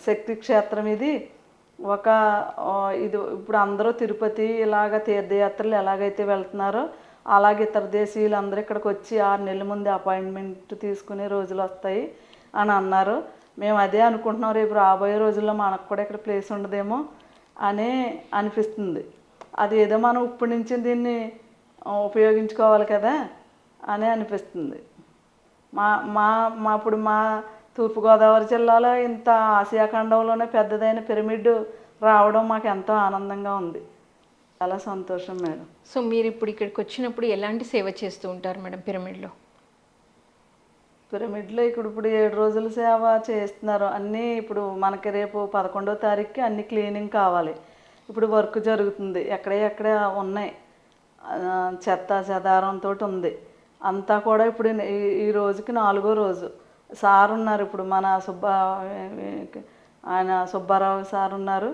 శక్తి క్షేత్రం. ఇది ఇప్పుడు అందరూ తిరుపతి ఇలాగ తీర్థయాత్రలు ఎలాగైతే వెళ్తున్నారో అలాగే ఇతర దేశీయులు అందరూ ఇక్కడికి వచ్చి 6 నెలల ముందే అపాయింట్మెంట్ తీసుకునే రోజులు వస్తాయి అని అన్నారు. మేము అదే అనుకుంటున్నాం, రేపు రాబోయే రోజుల్లో మనకు కూడా ఇక్కడ ప్లేస్ ఉండదేమో అని అనిపిస్తుంది. అది ఏదో మనం ఇప్పటి నుంచి దీన్ని ఉపయోగించుకోవాలి కదా అని అనిపిస్తుంది. మా మా మా ఇప్పుడు మా తూర్పుగోదావరి జిల్లాలో ఇంత ఆసియా ఖండంలోనే పెద్దదైన పిరమిడ్ రావడం మాకు ఎంతో ఆనందంగా ఉంది. చాలా సంతోషం మేడం. సో మీరు ఇప్పుడు ఇక్కడికి వచ్చినప్పుడు ఎలాంటి సేవ చేస్తూ ఉంటారు మేడం పిరమిడ్లో? పిరమిడ్లో ఇప్పుడు 7 రోజుల సేవ చేస్తున్నారు. అన్నీ ఇప్పుడు మనకి రేపు 11వ తారీఖుకి అన్ని క్లీనింగ్ కావాలి. ఇప్పుడు వర్క్ జరుగుతుంది, ఎక్కడ ఉన్నాయి, చెత్త చెదారంతో ఉంది అంతా కూడా. ఇప్పుడు ఈ రోజుకి 4వ రోజు. సార్ ఉన్నారు ఇప్పుడు, మన ఆయన సుబ్బారావు సార్ ఉన్నారు.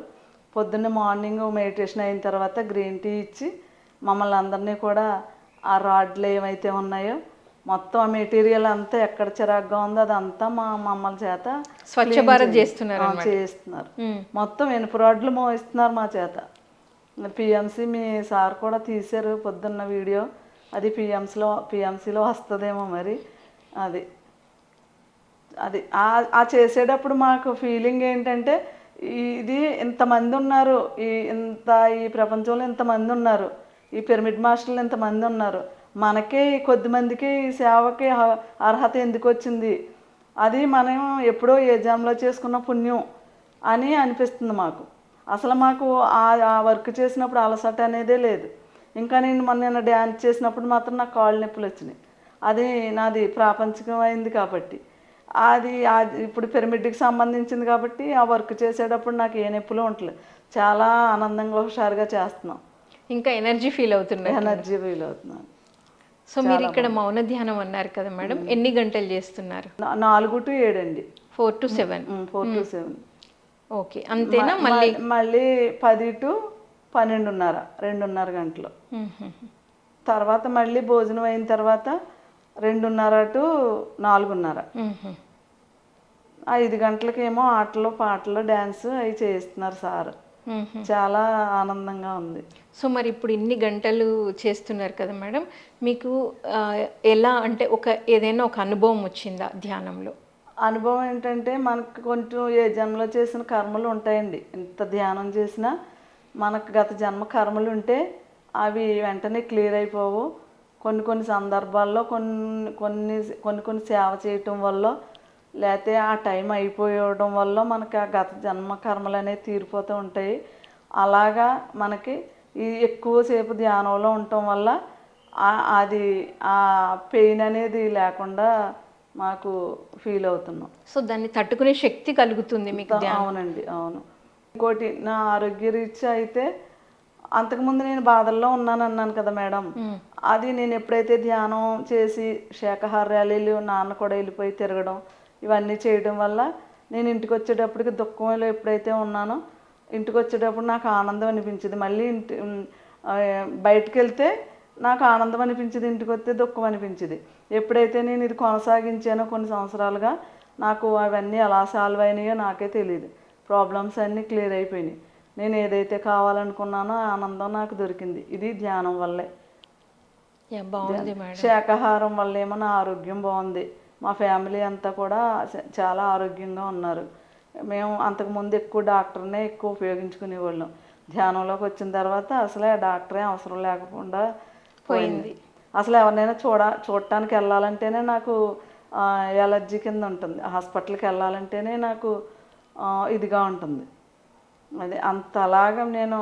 పొద్దున్న మార్నింగ్ మెడిటేషన్ అయిన తర్వాత గ్రీన్ టీ ఇచ్చి మమ్మల్ని అందరినీ కూడా ఆ రాడ్లు ఏమైతే ఉన్నాయో మొత్తం ఆ మెటీరియల్ అంతా ఎక్కడ చిరాగ్గా ఉందో అదంతా మమ్మల్ని చేత స్వచ్ఛ భారత్ చేస్తున్నారు. మొత్తం ఇనుప రాడ్లు మోయిస్తున్నారు మా చేత. పిఎంసి మీ సార్ కూడా తీశారు పొద్దున్న వీడియో, అది పిఎంసిలో వస్తుందేమో మరి. అది అది ఆ చేసేటప్పుడు మాకు ఫీలింగ్ ఏంటంటే, ఇది ఇంతమంది ఉన్నారు, ఈ ప్రపంచంలో ఇంతమంది ఉన్నారు, ఈ పిరమిడ్ మాస్టర్లు ఇంతమంది ఉన్నారు, మనకే కొద్దిమందికి ఈ సేవకి అర్హత ఎందుకు వచ్చింది, అది మనం ఎప్పుడో ఏ జన్మలో చేసుకున్న పుణ్యం అని అనిపిస్తుంది మాకు. అసలు మాకు ఆ వర్క్ చేసినప్పుడు అలసట అనేదే లేదు. ఇంకా నేను మొన్న డ్యాన్స్ చేసినప్పుడు మాత్రం నాకు కాళ్ళు నొప్పులు వచ్చినాయి. అది నాది ప్రాపంచికమైంది కాబట్టి. అది ఇప్పుడు పిరమిడ్కి సంబంధించింది కాబట్టి ఆ వర్క్ చేసేటప్పుడు నాకు ఏ నొప్పులు ఉండలేదు. చాలా ఆనందంగా హుషారుగా చేస్తున్నాం. ఇంకా ఎనర్జీ ఫీల్ అవుతున్నాను. సో మీరు ఇక్కడ మౌన ధ్యానం అన్నారు కదా మేడం, ఎన్ని గంటలు చేస్తున్నారు? 4 to 7 అండి. 4 to 7. 4 to 7. ఓకే, అంతేనా? మళ్ళీ 10 to 12:30, 2.5 గంటలు. తర్వాత మళ్ళీ భోజనం అయిన తర్వాత 2:30 to 4:30. 5 గంటలకేమో ఆటలు పాటలు డ్యాన్స్ అవి చేస్తున్నారు సార్. చాలా ఆనందంగా ఉంది. సో మరి ఇప్పుడు ఇన్ని గంటలు చేస్తున్నారు కదా మేడం, మీకు ఎలా అంటే ఏదైనా ఒక అనుభవం వచ్చిందా ధ్యానంలో? అనుభవం ఏంటంటే, మనకు కొంచెం ఏ జన్మలో చేసిన కర్మలు ఉంటాయండి. ఎంత ధ్యానం చేసినా మనకు గత జన్మ కర్మలు ఉంటే అవి వెంటనే క్లియర్ అయిపోవు. కొన్ని సందర్భాల్లో కొన్ని సేవ చేయటం వల్ల, లేకపోతే ఆ టైం అయిపోవడం వల్ల మనకి ఆ గత జన్మ కర్మలు అనేవి తీరిపోతూ ఉంటాయి. అలాగా మనకి ఈ ఎక్కువసేపు ధ్యానంలో ఉండటం వల్ల అది ఆ పెయిన్ అనేది లేకుండా మాకు ఫీల్ అవుతున్నాం. సో దాన్ని తట్టుకునే శక్తి కలుగుతుంది మీకు? అవునండి, అవును. ఇంకోటి, నా ఆరోగ్య రీత్యా అయితే అంతకుముందు నేను బాధల్లో అన్నాను కదా మేడం, అది నేను ఎప్పుడైతే ధ్యానం చేసి శాఖాహార ర్యాలీలు, నాన్న కూడా వెళ్ళిపోయి తిరగడం ఇవన్నీ చేయడం వల్ల నేను ఇంటికి వచ్చేటప్పటికి దుఃఖంలో ఎప్పుడైతే ఉన్నానో, ఇంటికి వచ్చేటప్పుడు నాకు ఆనందం అనిపించింది. మళ్ళీ బయటకు వెళ్తే నాకు ఆనందం అనిపించింది, ఇంటికి వస్తే దుఃఖం అనిపించింది. ఎప్పుడైతే నేను ఇది కొనసాగించానో కొన్ని సంవత్సరాలుగా, నాకు అవన్నీ ఎలా సాల్వ్ అయినాయో నాకే తెలియదు. ప్రాబ్లమ్స్ అన్నీ క్లియర్ అయిపోయినాయి. నేను ఏదైతే కావాలనుకున్నానో ఆనందం నాకు దొరికింది. ఇది ధ్యానం వల్లే. శాకాహారం వల్లేమో నా ఆరోగ్యం బాగుంది. మా ఫ్యామిలీ అంతా కూడా చాలా ఆరోగ్యంగా ఉన్నారు. మేము అంతకుముందు ఎక్కువ డాక్టర్నే ఎక్కువ ఉపయోగించుకునేవాళ్ళం. ధ్యానంలోకి వచ్చిన తర్వాత అసలే డాక్టరే అవసరం లేకుండా పోయింది. అసలు ఎవరినైనా చూడటానికి వెళ్ళాలంటేనే నాకు ఎలర్జీ కింద ఉంటుంది. హాస్పిటల్కి వెళ్ళాలంటేనే నాకు ఇదిగా ఉంటుంది. అది అంతలాగా నేను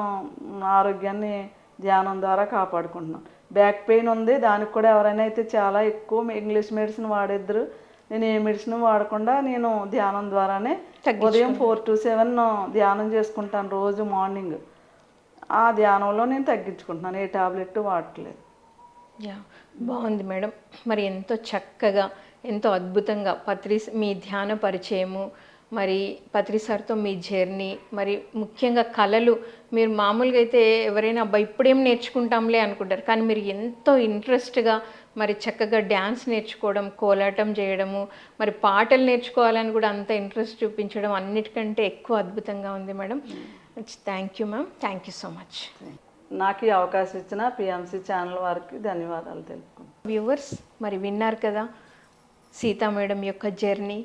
ఆరోగ్యాన్ని ధ్యానం ద్వారా కాపాడుకుంటున్నాను. బ్యాక్ పెయిన్ ఉంది, దానికి కూడా ఎవరైనా అయితే చాలా ఎక్కువ ఇంగ్లీష్ మెడిసిన్ వాడేద్దరు. నేను ఏ మెడిసిన్ వాడకుండా నేను ధ్యానం ద్వారానే ఉదయం 4 to 7 ధ్యానం చేసుకుంటాను రోజు మార్నింగ్. ఆ ధ్యానంలో నేను తగ్గించుకుంటున్నాను, ఏ టాబ్లెట్ వాడట్లేదు. బాగుంది మేడం. మరి ఎంతో చక్కగా, ఎంతో అద్భుతంగా మీ ధ్యాన పరిచయము, మరి పత్రి సార్తో మీ జర్నీ, మరి ముఖ్యంగా కళలు, మీరు మామూలుగా అయితే ఎవరైనా అబ్బాయి ఇప్పుడేం నేర్చుకుంటాంలే అనుకుంటారు, కానీ మీరు ఎంతో ఇంట్రెస్ట్గా మరి చక్కగా డ్యాన్స్ నేర్చుకోవడం, కోలాటం చేయడము, మరి పాటలు నేర్చుకోవాలని కూడా అంత ఇంట్రెస్ట్ చూపించడం అన్నిటికంటే ఎక్కువ అద్భుతంగా ఉంది madam. Thank you ma'am, thank you so much. నాకు ఈ అవకాశం ఇచ్చిన పిఎంసి ఛానల్ వారికి ధన్యవాదాలు తెలుపుకుంటాను. వ్యూవర్స్, మరి విన్నారు కదా సీతా మేడం యొక్క జర్నీ.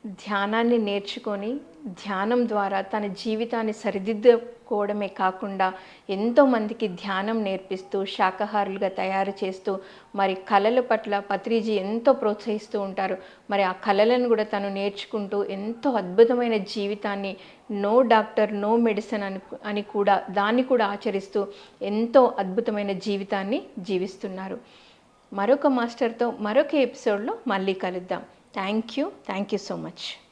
ధ్యానాన్ని నేర్చుకొని ధ్యానం ద్వారా తన జీవితాన్ని సరిదిద్దుకోవడమే కాకుండా ఎంతోమందికి ధ్యానం నేర్పిస్తూ శాకాహారులుగా తయారు చేస్తూ మరి కళల పట్ల పత్రిజీ ఎంతో ప్రోత్సహిస్తూ ఉంటారు. మరి ఆ కళలను కూడా తను నేర్చుకుంటూ ఎంతో అద్భుతమైన జీవితాన్ని నో డాక్టర్ నో మెడిసిన్ అని కూడా దాన్ని కూడా ఆచరిస్తూ ఎంతో అద్భుతమైన జీవితాన్ని జీవిస్తున్నారు. మరొక మాస్టర్తో మరొక ఎపిసోడ్లో మళ్ళీ కలుద్దాం. Thank you so much.